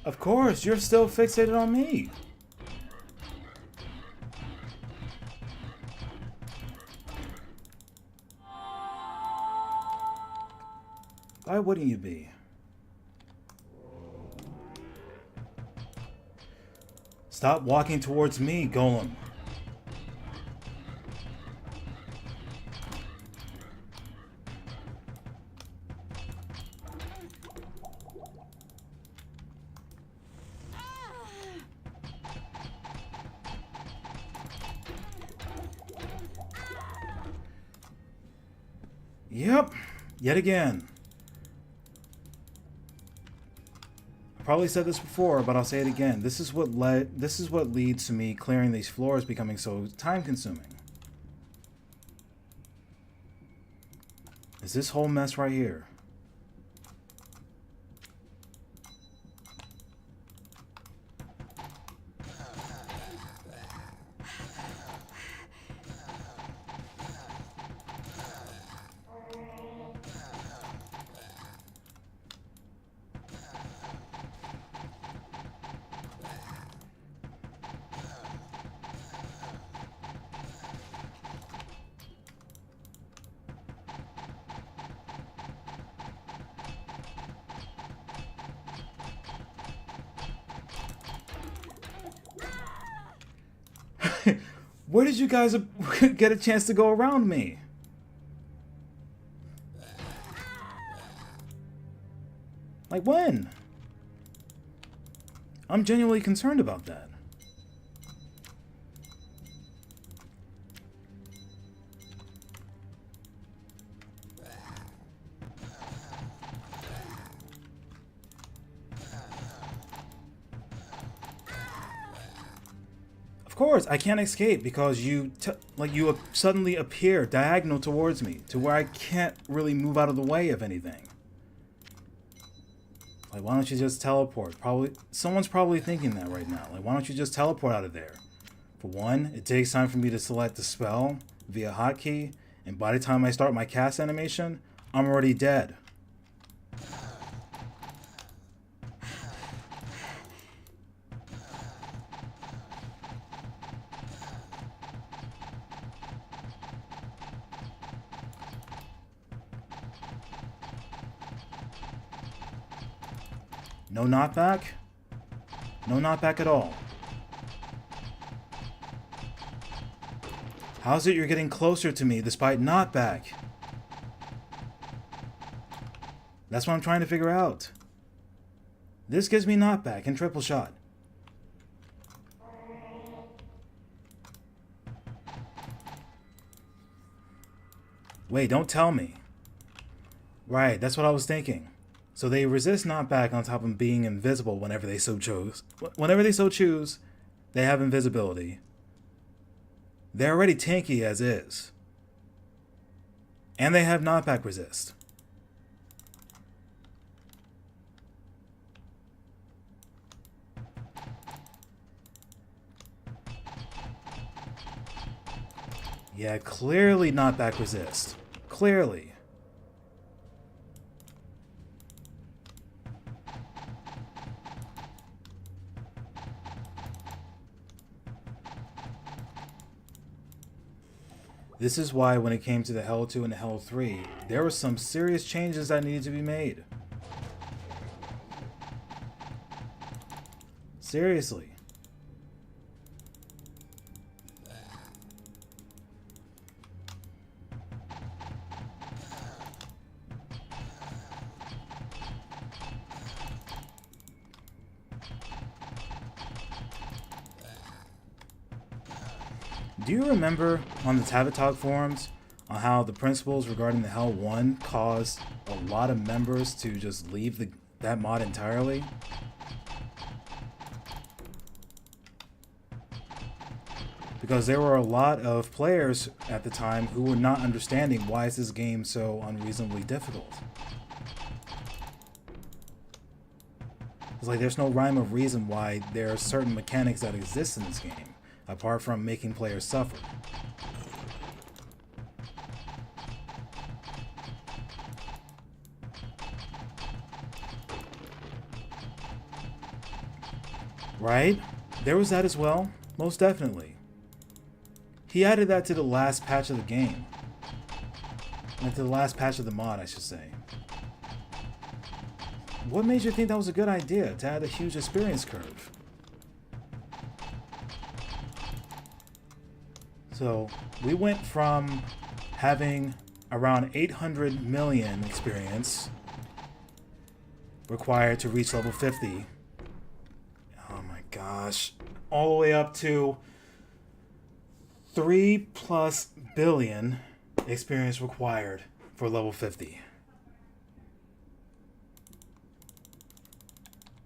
Of course, you're still fixated on me. Why wouldn't you be? Stop walking towards me, Golem. Yep, yet again. I probably said this before, but I'll say it again. This is what leads to me clearing these floors becoming so time-consuming. Is this whole mess right here? Where did you guys get a chance to go around me? Like when? I'm genuinely concerned about that. Of course, I can't escape because you suddenly appear diagonal towards me to where I can't really move out of the way of anything. Like, why don't you just teleport? Someone's probably thinking that right now. Like, why don't you just teleport out of there? For one, it takes time for me to select the spell via hotkey, and by the time I start my cast animation, I'm already dead. No knockback? No knockback at all. How's it you're getting closer to me despite knockback? That's what I'm trying to figure out. This gives me knockback and triple shot. Wait, don't tell me. Right, that's what I was thinking. So they resist knockback on top of being invisible whenever they so choose. Whenever they so choose, they have invisibility. They're already tanky as is. And they have knockback resist. Yeah, clearly not back resist. Clearly. This is why when it came to the Hell 2 and the Hell 3, there were some serious changes that needed to be made. Seriously. Do you remember on the Tavitalk forums on how the principles regarding the Hell 1 caused a lot of members to just leave that mod entirely? Because there were a lot of players at the time who were not understanding why is this game so unreasonably difficult. It's like there's no rhyme or reason why there are certain mechanics that exist in this game, apart from making players suffer. Right? There was that as well, most definitely. He added that to the last patch of the game. And to the last patch of the mod, I should say. What made you think that was a good idea, to add a huge experience curve? So, we went from having around 800 million experience required to reach level 50. Oh my gosh. All the way up to 3+ billion experience required for level 50.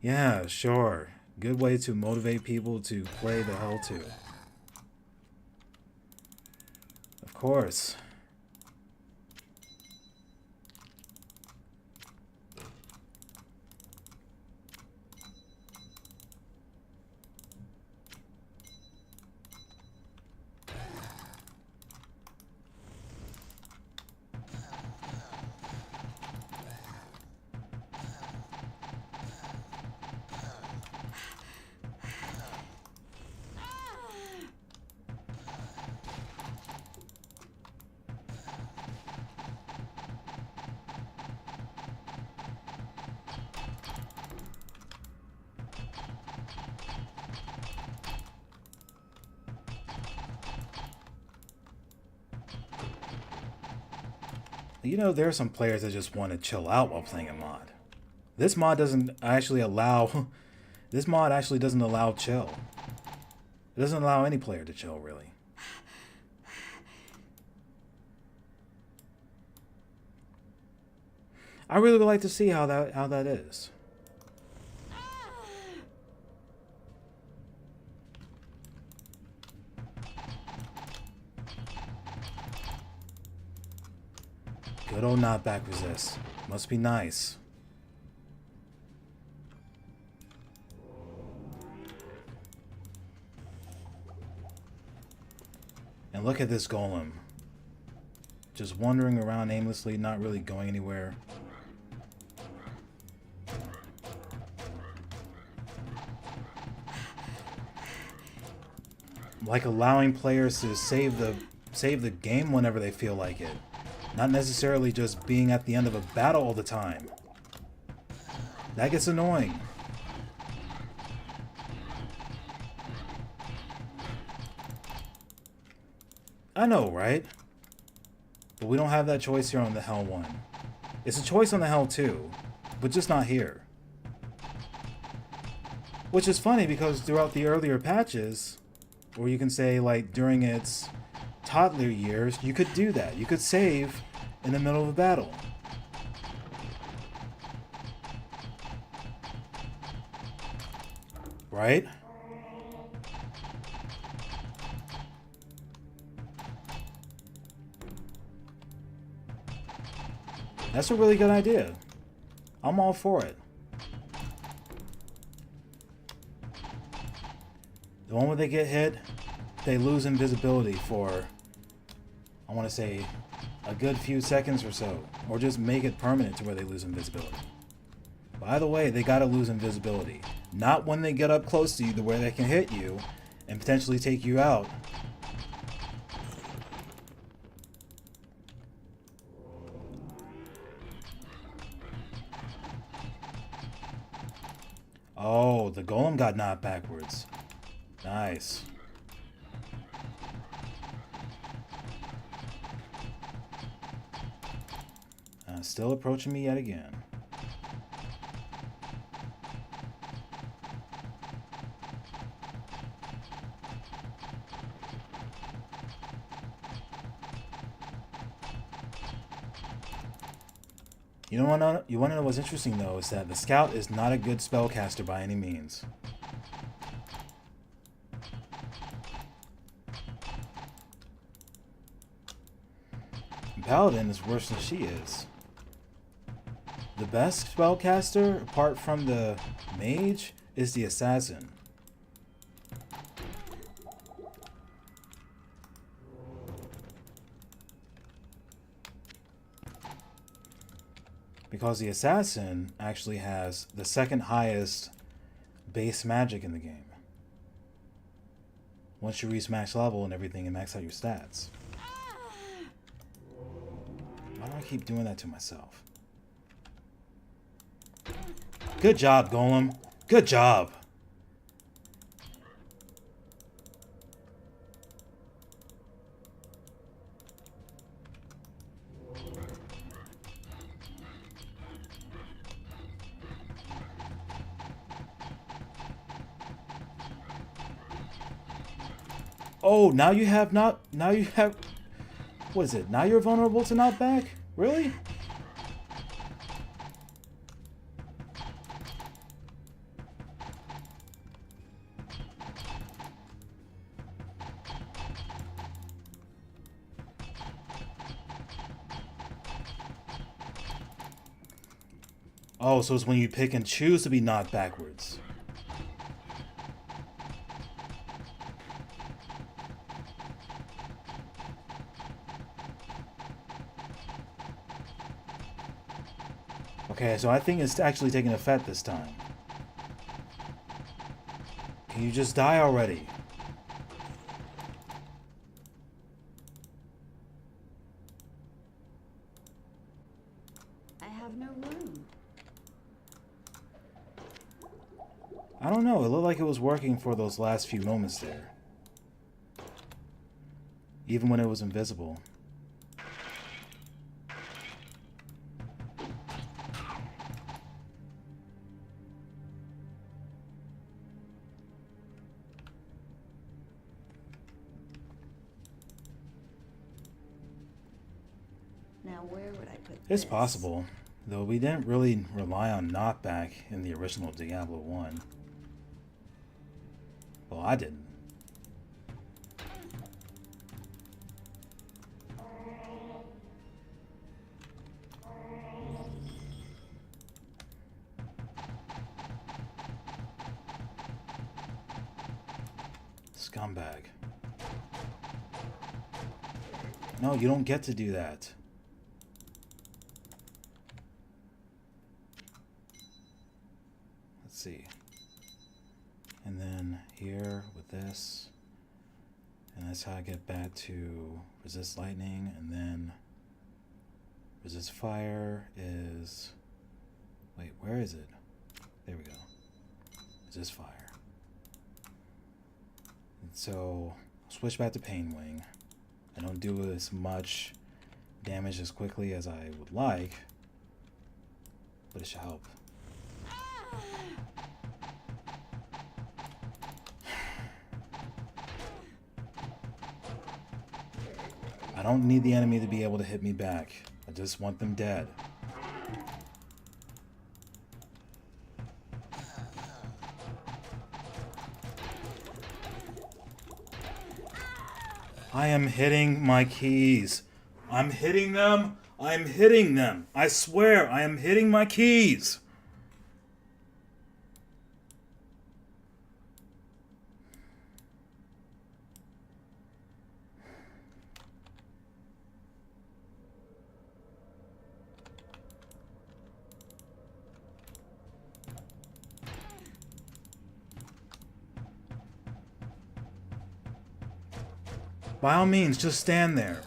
Yeah, sure. Good way to motivate people to play the Hell 2. Of course. You know, there are some players that just want to chill out while playing a mod. This mod doesn't actually allow... This mod actually doesn't allow chill. It doesn't allow any player to chill, really. I really would like to see how that is. Good old not back resist. Must be nice. And look at this golem. Just wandering around aimlessly, not really going anywhere. Like allowing players to save the game whenever they feel like it. Not necessarily just being at the end of a battle all the time. That gets annoying. I know, right? But we don't have that choice here on the Hell 1. It's a choice on the Hell 2, but just not here. Which is funny because throughout the earlier patches, or you can say like during its toddler years, you could do that. You could save in the middle of a battle. Right? That's a really good idea. I'm all for it. The moment they get hit, they lose invisibility for I want to say a good few seconds or so. Or just make it permanent to where they lose invisibility. By the way, they gotta lose invisibility. Not when they get up close to you to where they can hit you and potentially take you out. Oh, the golem got knocked backwards. Nice. Still approaching me yet again. You want to know what's interesting though is that the scout is not a good spellcaster by any means. And Paladin is worse than she is. The best spellcaster, apart from the mage, is the assassin. Because the assassin actually has the second highest base magic in the game. Once you reach max level and everything and max out your stats. Why do I keep doing that to myself? Good job, Golem. Good job. Oh, now you have what is it? Now you're vulnerable to knockback? Really? Oh, so it's when you pick and choose to be knocked backwards. Okay, so I think it's actually taking effect this time. Can you just die already? I have no room. I don't know. It looked like it was working for those last few moments there. Even when it was invisible. Now where would I put It's this? possible, though we didn't really rely on knockback in the original Diablo 1. Well, I didn't. Scumbag. No, you don't get to do that. Let's see. And then here with this. And that's how I get back to resist lightning. And then resist fire is... Wait, where is it? There we go. Resist fire. And so, I'll switch back to Pain Wing. I don't do as much damage as quickly as I would like, but it should help. I don't need the enemy to be able to hit me back. I just want them dead. I am hitting my keys. I'm hitting them. I'm hitting them. I swear, I am hitting my keys. By all means, just stand there.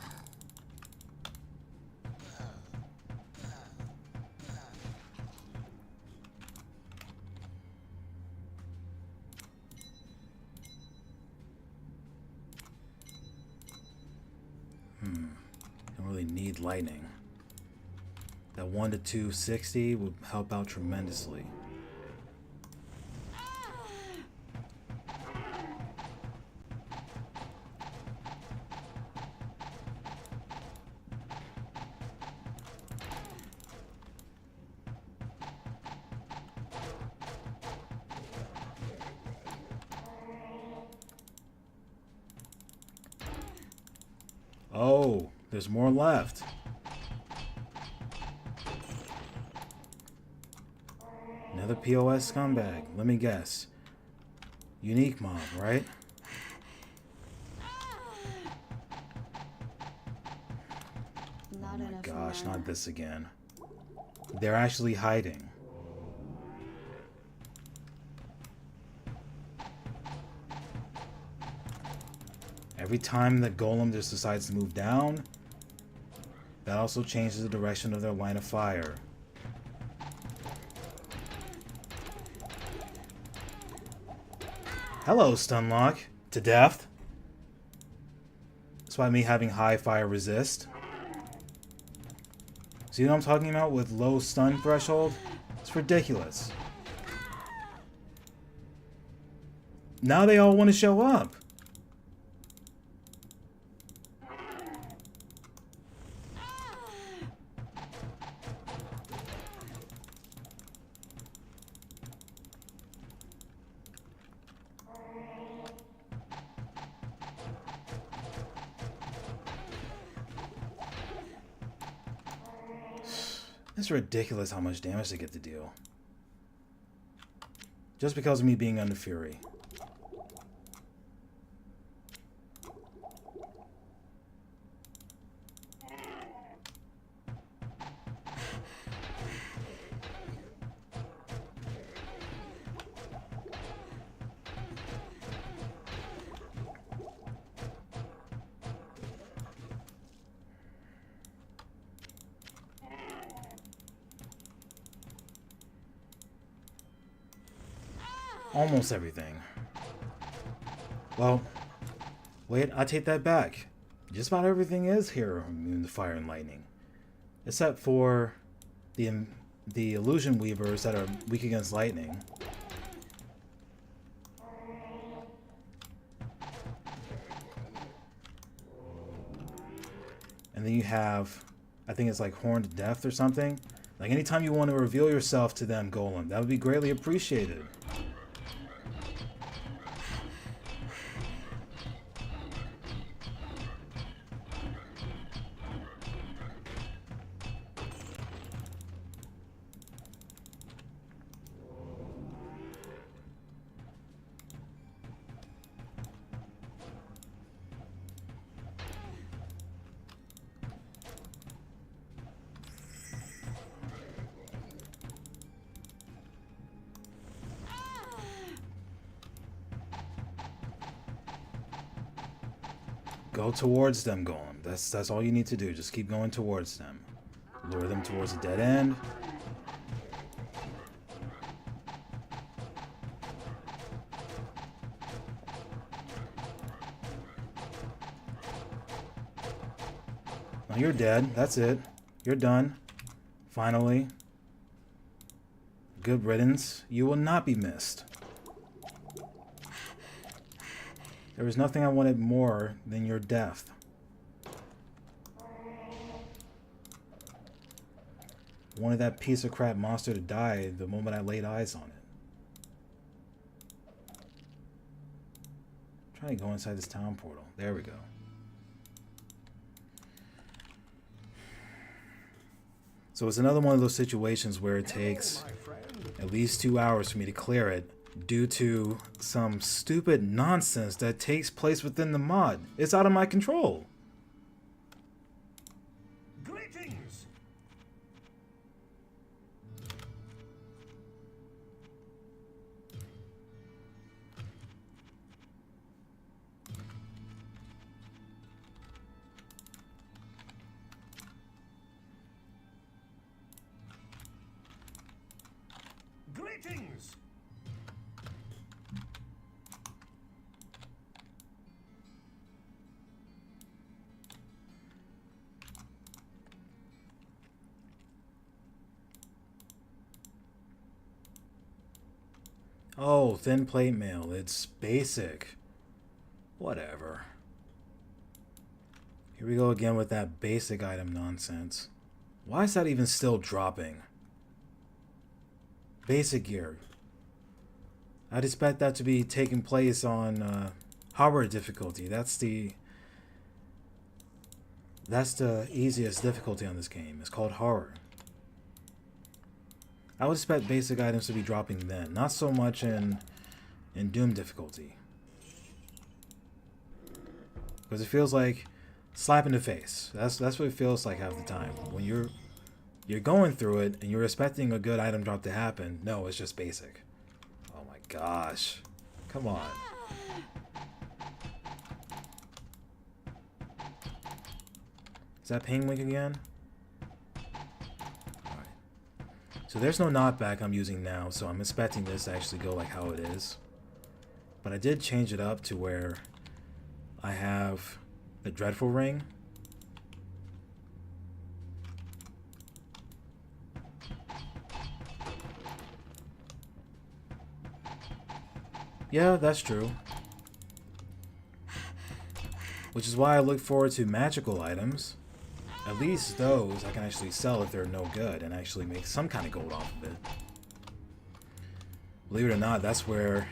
Don't really need lightning. That 1 to 260 would help out tremendously. Oh, there's more left. Another POS scumbag. Let me guess. Unique mob, right? Not Oh my enough gosh, mana. not this again. They're actually hiding. Every time the golem just decides to move down, that also changes the direction of their line of fire. Hello, Stunlock. To death. That's why me having high fire resist. See what I'm talking about with low stun threshold? It's ridiculous. Now they all want to show up. It's ridiculous how much damage they get to deal. Just because of me being under Fury. Almost everything. Well, wait, I take that back. Just about everything is here immune to fire and lightning. Except for the illusion weavers that are weak against lightning. And then you have, I think it's like Horned Death or something. Like anytime you want to reveal yourself to them, Golem, that would be greatly appreciated. Go towards them, Golem. That's all you need to do. Just keep going towards them. Lure them towards a dead end. Oh, you're dead. That's it. You're done. Finally. Good riddance. You will not be missed. There was nothing I wanted more than your death. I wanted that piece of crap monster to die the moment I laid eyes on it. I'm trying to go inside this town portal. There we go. So it's another one of those situations where it takes at least 2 hours for me to clear it due to some stupid nonsense that takes place within the mod. It's out of my control. Greetings. Greetings! Oh, thin plate mail. It's basic. Whatever. Here we go again with that basic item nonsense. Why is that even still dropping? Basic gear. I'd expect that to be taking place on hardware difficulty. That's the easiest difficulty on this game. It's called horror. I would expect basic items to be dropping then, not so much in Doom difficulty. Because it feels like slap in the face. That's what it feels like half the time. When you're going through it and you're expecting a good item drop to happen, no, it's just basic. Oh my gosh. Come on. Is that Penguin again? Alright. So there's no knockback I'm using now, so I'm expecting this to actually go like how it is. But I did change it up to where I have the Dreadful Ring. Yeah, that's true. Which is why I look forward to magical items. At least those I can actually sell if they're no good and actually make some kind of gold off of it. Believe it or not, that's where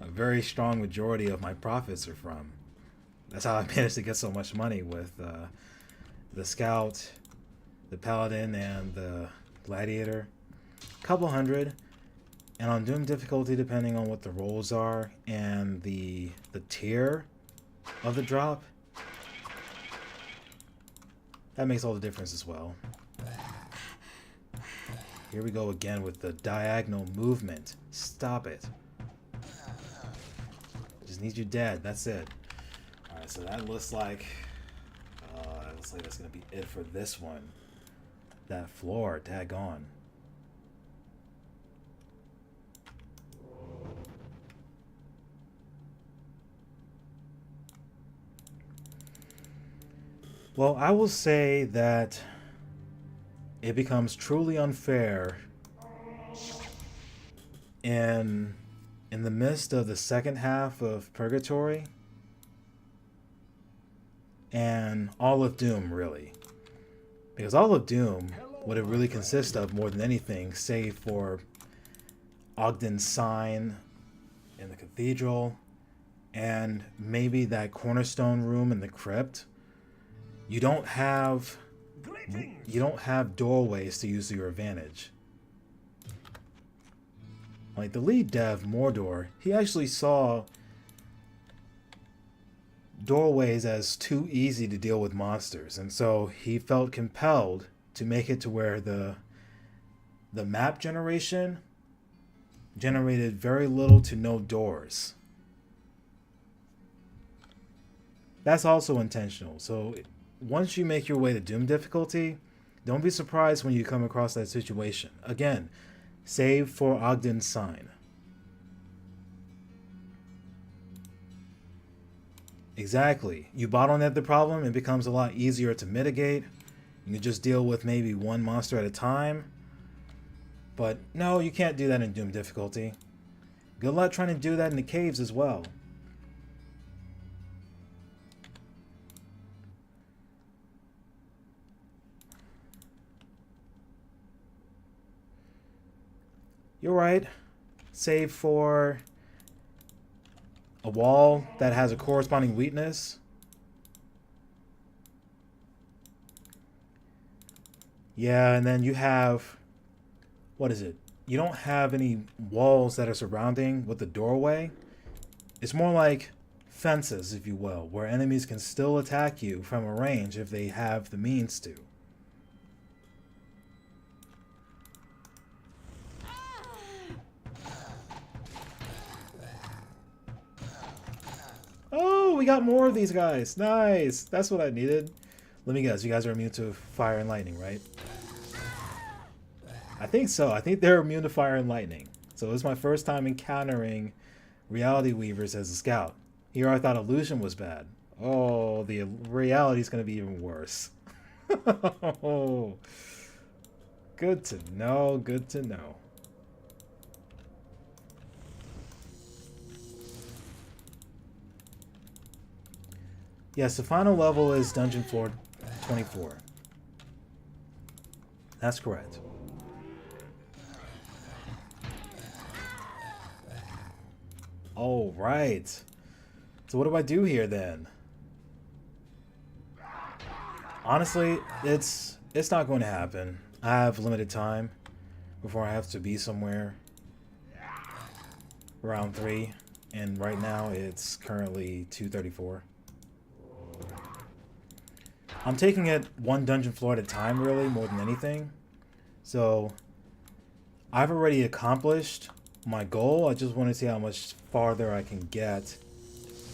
a very strong majority of my profits are from. That's how I managed to get so much money with the Scout, the Paladin, and the Gladiator. A couple hundred. And on Doom difficulty, depending on what the rolls are and the tier of the drop, that makes all the difference as well. Here we go again with the diagonal movement. Stop it. Just need you dead. That's it. Alright, so that looks like that's gonna be it for this one. That floor, daggone. Well, I will say that it becomes truly unfair in the midst of the second half of Purgatory and all of Doom, really. Because all of Doom, what it really consists of more than anything, save for Ogden's sign in the cathedral and maybe that cornerstone room in the crypt, you don't have doorways to use to your advantage. Like the lead dev, Mordor, he actually saw doorways as too easy to deal with monsters, and so he felt compelled to make it to where the map generation generated very little to no doors. That's also intentional. So once you make your way to Doom difficulty, don't be surprised when you come across that situation. Again, save for Ogden's sign. Exactly. You bottleneck the problem, it becomes a lot easier to mitigate. You can just deal with maybe one monster at a time. But no, you can't do that in Doom difficulty. Good luck trying to do that in the caves as well. You're right. Save for a wall that has a corresponding weakness. Yeah, and then you have... what is it? You don't have any walls that are surrounding with the doorway. It's more like fences, if you will, where enemies can still attack you from a range if they have the means to. Oh, we got more of these guys. Nice. That's what I needed. Let me guess. You guys are immune to fire and lightning, right? I think so. I think they're immune to fire and lightning. So it's my first time encountering reality weavers as a scout. Here I thought illusion was bad. Oh, the reality is going to be even worse. Oh, good to know, good to know. Yes, the final level is dungeon floor 24. That's correct. Oh, right. So what do I do here then? Honestly, it's not going to happen. I have limited time before I have to be somewhere. Round 3, and right now it's currently 2:34. I'm taking it one dungeon floor at a time, really, more than anything. So I've already accomplished my goal. I just want to see how much farther I can get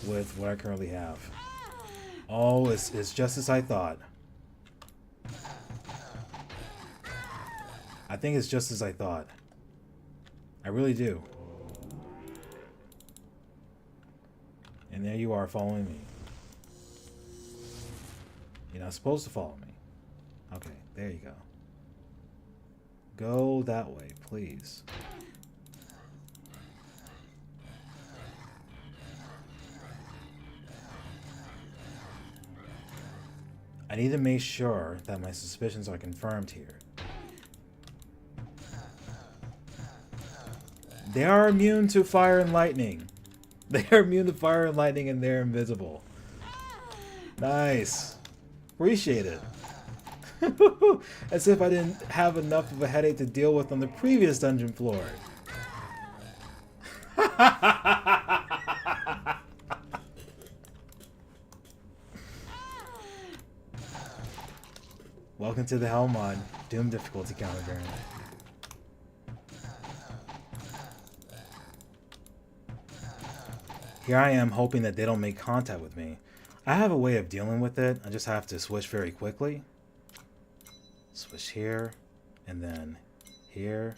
with what I currently have. Oh, it's just as I thought. I think it's just as I thought. I really do. And there you are following me. You're not supposed to follow me. Okay, there you go. Go that way, please. I need to make sure that my suspicions are confirmed here. They are immune to fire and lightning. They are immune to fire and lightning, and they're invisible. Nice. Appreciate it. As if I didn't have enough of a headache to deal with on the previous dungeon floor. Welcome to the Hell mod. Doom difficulty counter, apparently. Here I am hoping that they don't make contact with me. I have a way of dealing with it. I just have to switch very quickly. Switch here, and then here,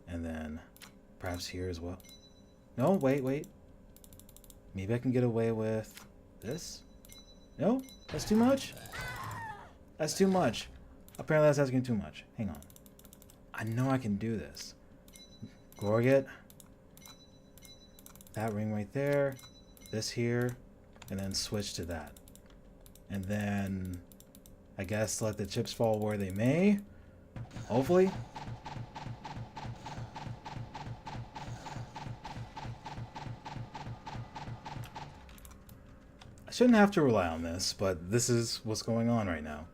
and then perhaps here as well. No, wait. Maybe I can get away with this? No? That's too much? That's too much. Apparently that's asking too much. Hang on. I know I can do this. Gorget. That ring right there. This here. And then switch to that. And then I guess let the chips fall where they may. Hopefully. I shouldn't have to rely on this, but this is what's going on right now.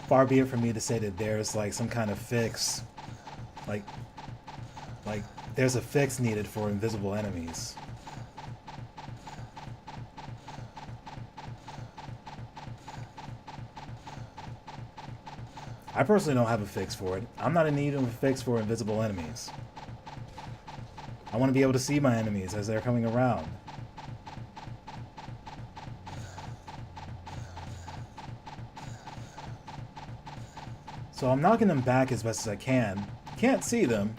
Far be it from me to say that there's like some kind of fix. Like there's a fix needed for invisible enemies. I personally don't have a fix for it. I'm not in need of a fix for invisible enemies. I want to be able to see my enemies as they're coming around. So I'm knocking them back as best as I can. Can't see them.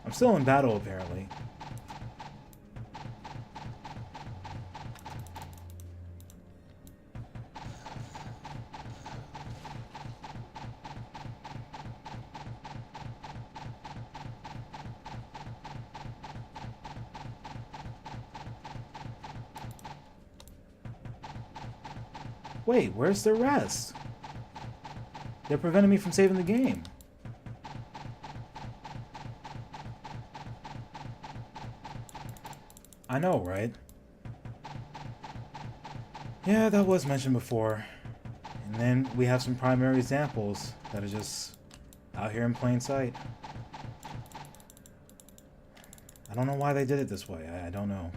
I'm still in battle, apparently. Wait, where's the rest? They're preventing me from saving the game. I know, right? Yeah, that was mentioned before. And then we have some primary examples that are just out here in plain sight. I don't know why they did it this way. I don't know.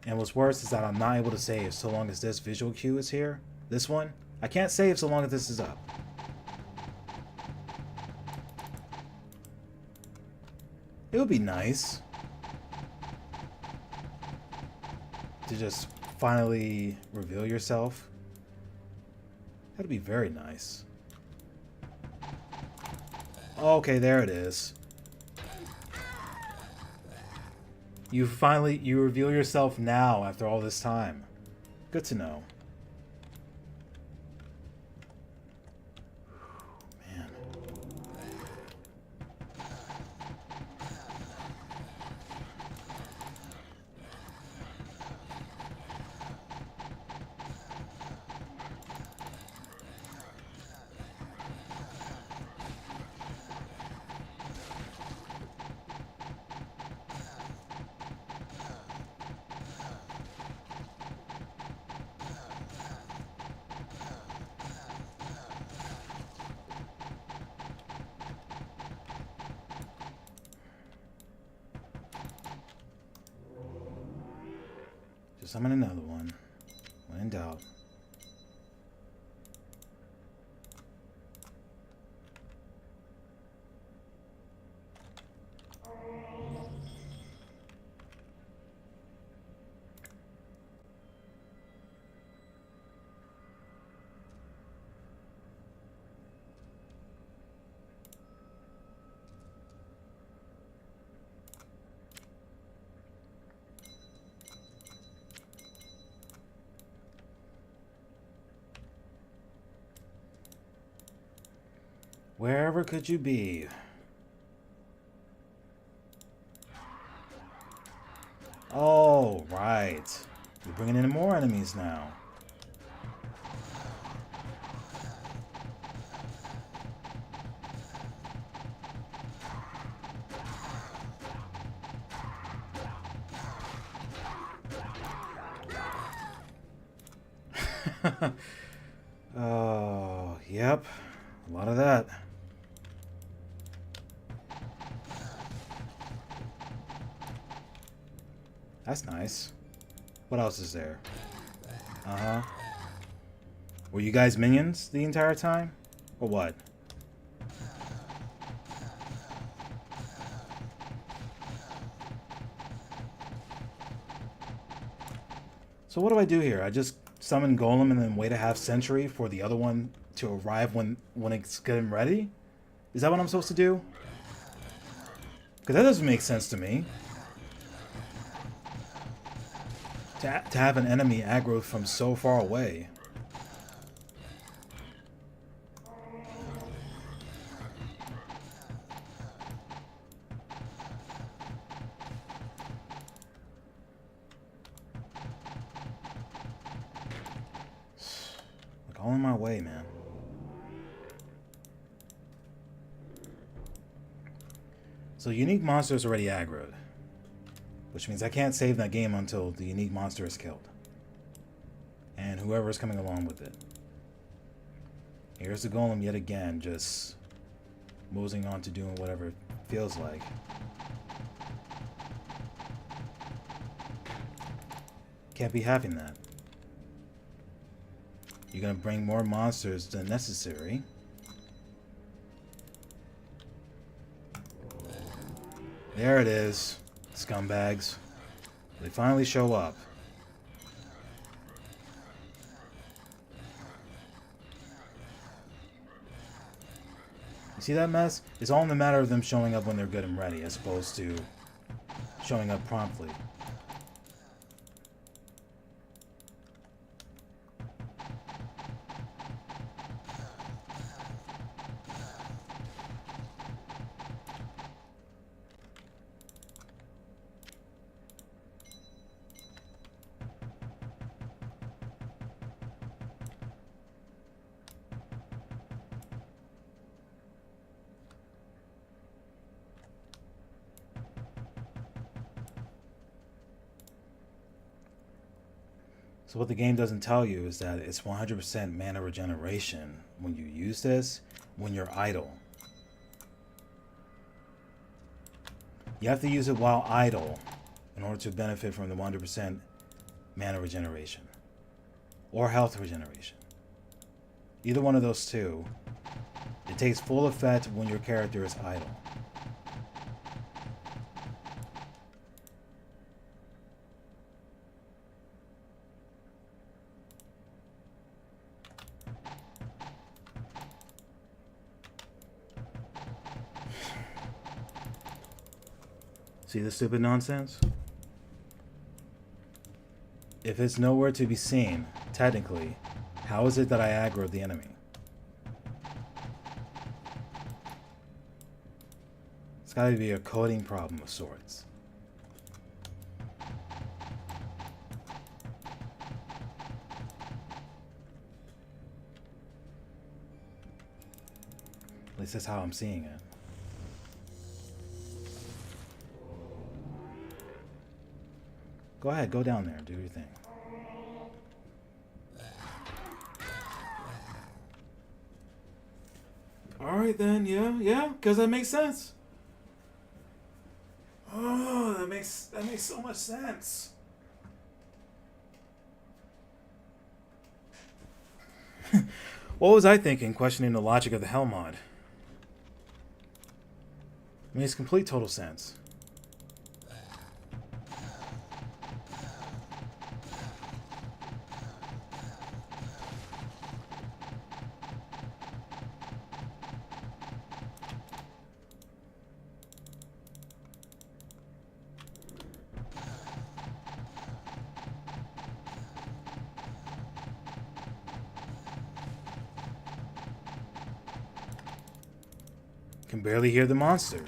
And what's worse is that I'm not able to save so long as this visual cue is here. This one. I can't save so long as this is up. would be nice. To just finally reveal yourself. That'd be very nice. Okay, there it is. You reveal yourself now after all this time. Good to know. Man. Just summon another one. When in doubt. Wherever could you be? Oh, right. You're bringing in more enemies now. Oh, yep. A lot of that. That's nice. What else is there? Uh-huh. Were you guys minions the entire time? Or what? So what do I do here? I just summon Golem and then wait a half century for the other one to arrive when it's getting ready? Is that what I'm supposed to do? Because that doesn't make sense to me. To have an enemy aggro from so far away. Like all in my way, man. So unique monster is already aggroed. Which means I can't save that game until the unique monster is killed. And whoever is coming along with it. Here's the golem yet again, just moseying on to doing whatever it feels like. Can't be having that. You're gonna bring more monsters than necessary. There it is. Scumbags. They finally show up. You see that mess? It's all in the matter of them showing up when they're good and ready, as opposed to showing up promptly. So what the game doesn't tell you is that it's 100% mana regeneration when you use this, when you're idle. You have to use it while idle in order to benefit from the 100% mana regeneration. Or health regeneration. Either one of those two. It takes full effect when your character is idle. See the stupid nonsense? If it's nowhere to be seen, technically, how is it that I aggroed the enemy? It's gotta be a coding problem of sorts. At least that's how I'm seeing it. Go ahead, go down there, do your thing. Alright then, yeah, because that makes sense. Oh, that makes so much sense. What was I thinking, questioning the logic of the hell mod? It makes complete total sense. Can barely hear the monster.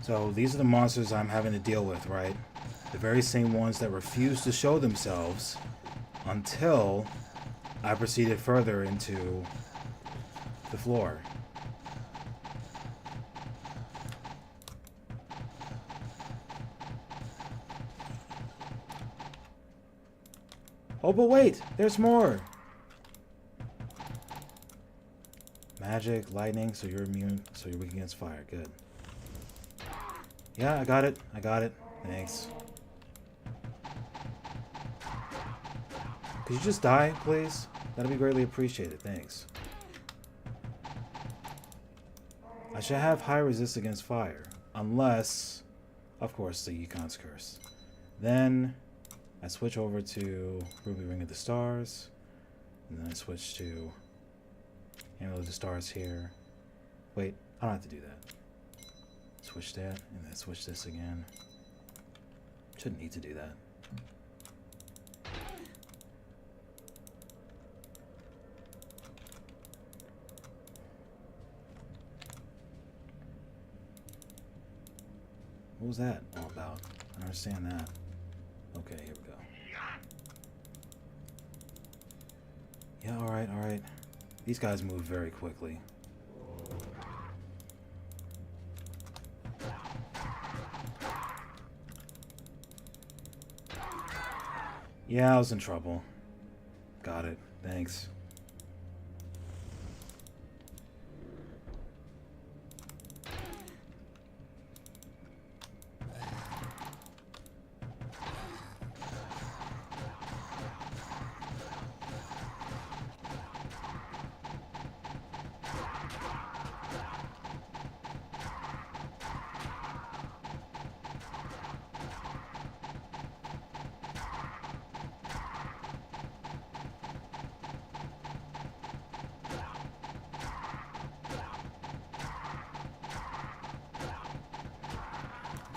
So these are the monsters I'm having to deal with, right? The very same ones that refuse to show themselves until I proceeded further into the floor. Oh, but wait! There's more! Magic, lightning, so you're immune, so you're weak against fire. Good. Yeah, I got it. I got it. Thanks. Could you just die, please? That'd be greatly appreciated. Thanks. I should have high resist against fire. Unless, of course, the Econ's Curse. Then I switch over to Ruby Ring of the Stars. And then I switch to Amulet of the Stars here. Wait, I don't have to do that. Switch that, and then switch this again. Shouldn't need to do that. What was that all about? I don't understand that. Okay, here we go. Yeah, alright, alright. These guys move very quickly. Yeah, I was in trouble. Got it. Thanks.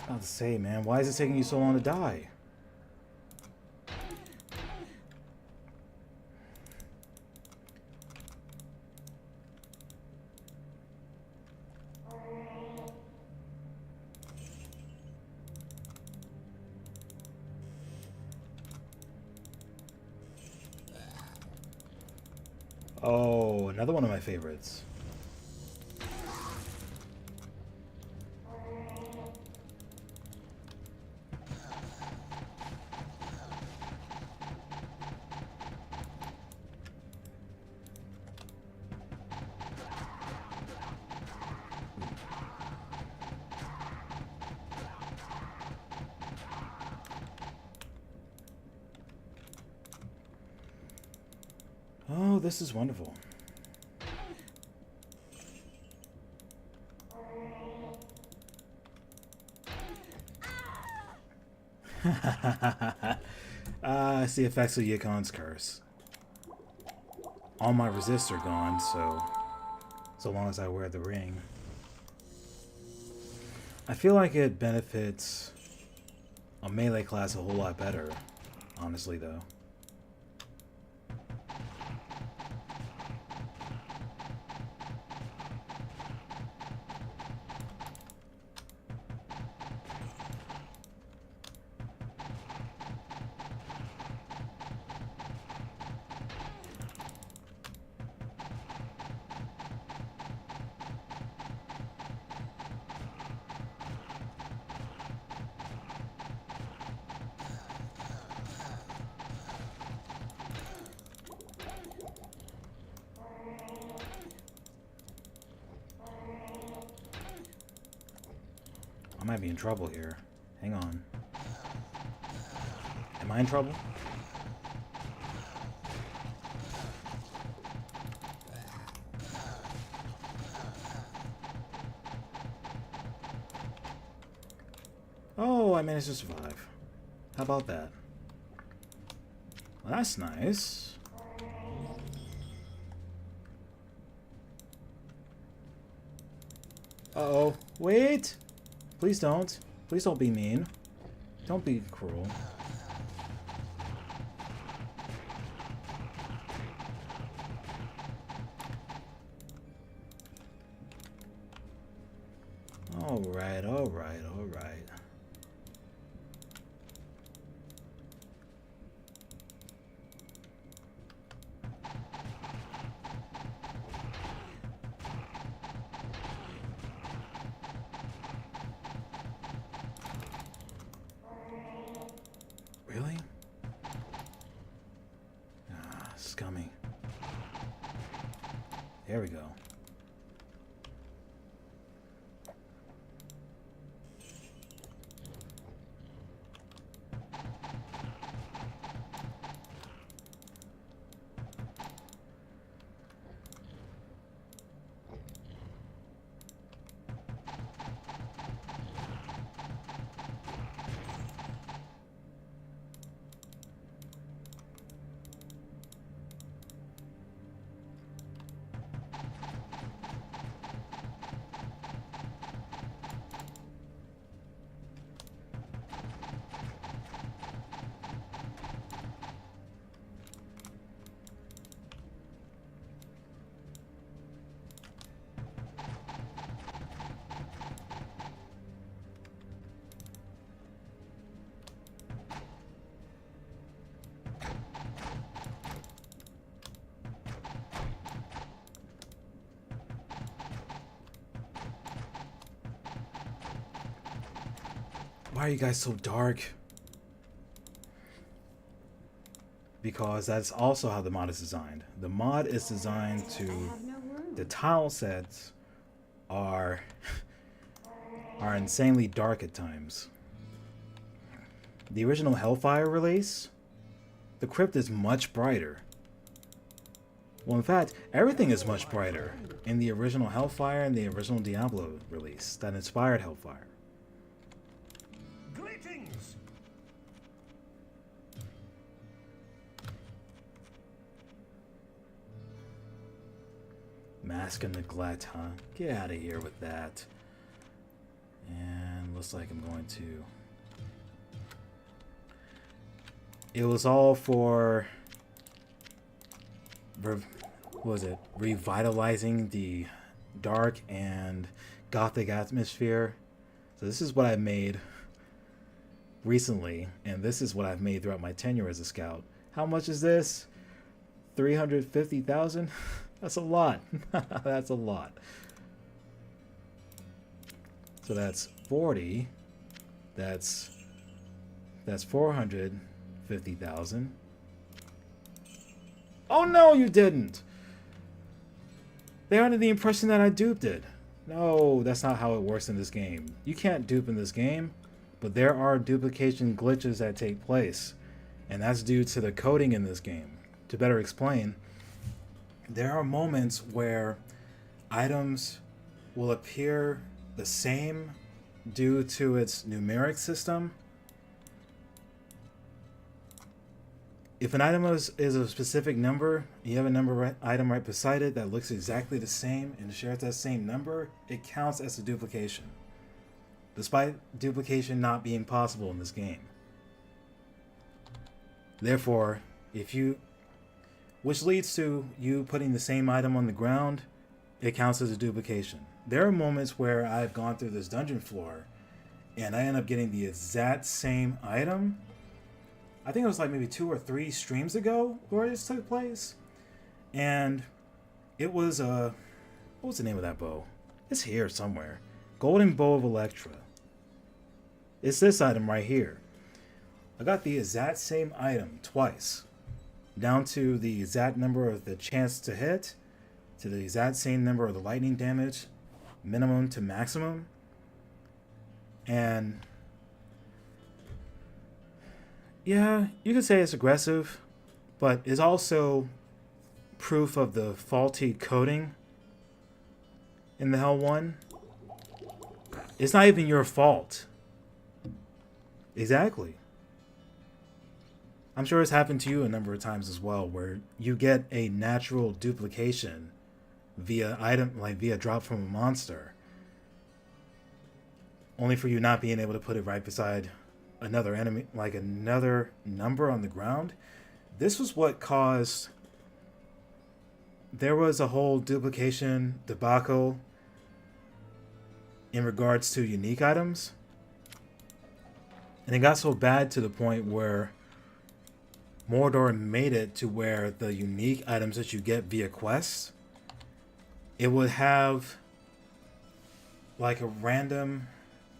I was about to say, man, why is it taking you so long to die? Oh, another one of my favorites. Oh, this is wonderful. It's the effects of Yakon's curse. All my resists are gone, so long as I wear the ring. I feel like it benefits a melee class a whole lot better, honestly, though. I might be in trouble here. Hang on. Am I in trouble? Oh, I managed to survive. How about that? Well, that's nice. Uh-oh. Wait! Please don't. Please don't be mean. Don't be cruel. Alright, alright, alright. Really? Ah, scummy. There we go. Why are you guys so dark? Because that's also how the mod is designed. The mod is designed to... The tile sets are insanely dark at times. The original Hellfire release, the crypt is much brighter. Well, in fact, everything is much brighter in the original Hellfire and the original Diablo release that inspired Hellfire. Greetings! Mask of Neglect, huh? Get out of here with that. And looks like I'm going to... It was all for... What was it? Revitalizing the dark and gothic atmosphere. So this is what I made recently, and this is what I've made throughout my tenure as a scout. How much is this? 350,000? That's a lot. That's a lot. So that's 40. That's 450,000. Oh no, you didn't. They're under the impression that I duped it. No, that's not how it works in this game. You can't dupe in this game, but there are duplication glitches that take place, and that's due to the coding in this game. To better explain, there are moments where items will appear the same due to its numeric system. If an item is a specific number, you have a item right beside it that looks exactly the same and shares that same number, it counts as a duplication, despite duplication not being possible in this game. Therefore, which leads to you putting the same item on the ground, it counts as a duplication. There are moments where I've gone through this dungeon floor and I end up getting the exact same item. I think it was like maybe 2 or 3 streams ago where this took place. And it was what was the name of that bow? It's here somewhere. Golden Bow of Electra. It's this item right here. I got the exact same item twice, down to the exact number of the chance to hit, to the exact same number of the lightning damage, minimum to maximum. And yeah, you could say it's aggressive, but it's also proof of the faulty coding in the Hell 1. It's not even your fault. Exactly. I'm sure it's happened to you a number of times as well, where you get a natural duplication via drop from a monster, only for you not being able to put it right beside another enemy, like another number on the ground. This was what caused, there was a whole duplication debacle in regards to unique items, and it got so bad to the point where Mordor made it to where the unique items that you get via quests, it would have like a random,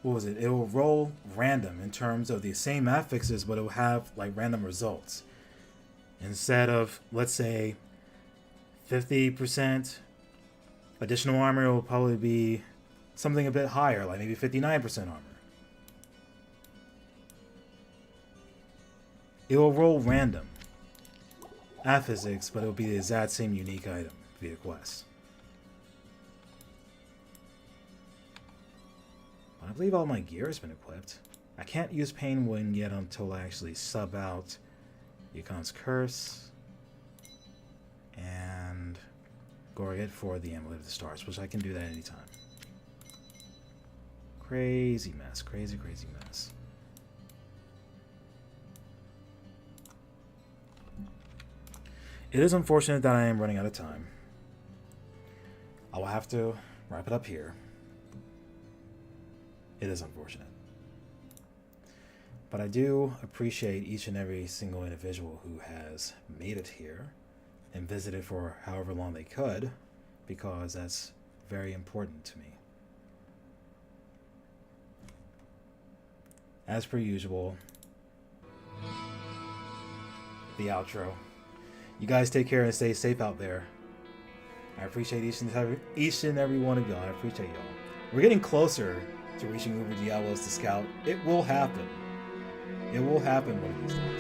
what was it? It will roll random in terms of the same affixes, but it will have like random results. Instead of, let's say, 50% additional armor, it will probably be something a bit higher, like maybe 59% armor. It will roll random affixes, but it will be the exact same unique item via quest. I believe all my gear has been equipped. I can't use Pain Wind yet until I actually sub out Yukon's Curse and Gorget for the Amulet of the Stars, which I can do that anytime. Crazy mess, crazy mess. It is unfortunate that I am running out of time. I will have to wrap it up here. It is unfortunate. But I do appreciate each and every single individual who has made it here and visited for however long they could, because that's very important to me. As per usual, the outro. You guys take care and stay safe out there. I appreciate each and every one of y'all. I appreciate y'all. We're getting closer to reaching Uber Diablos to Scout. It will happen. It will happen one of these times.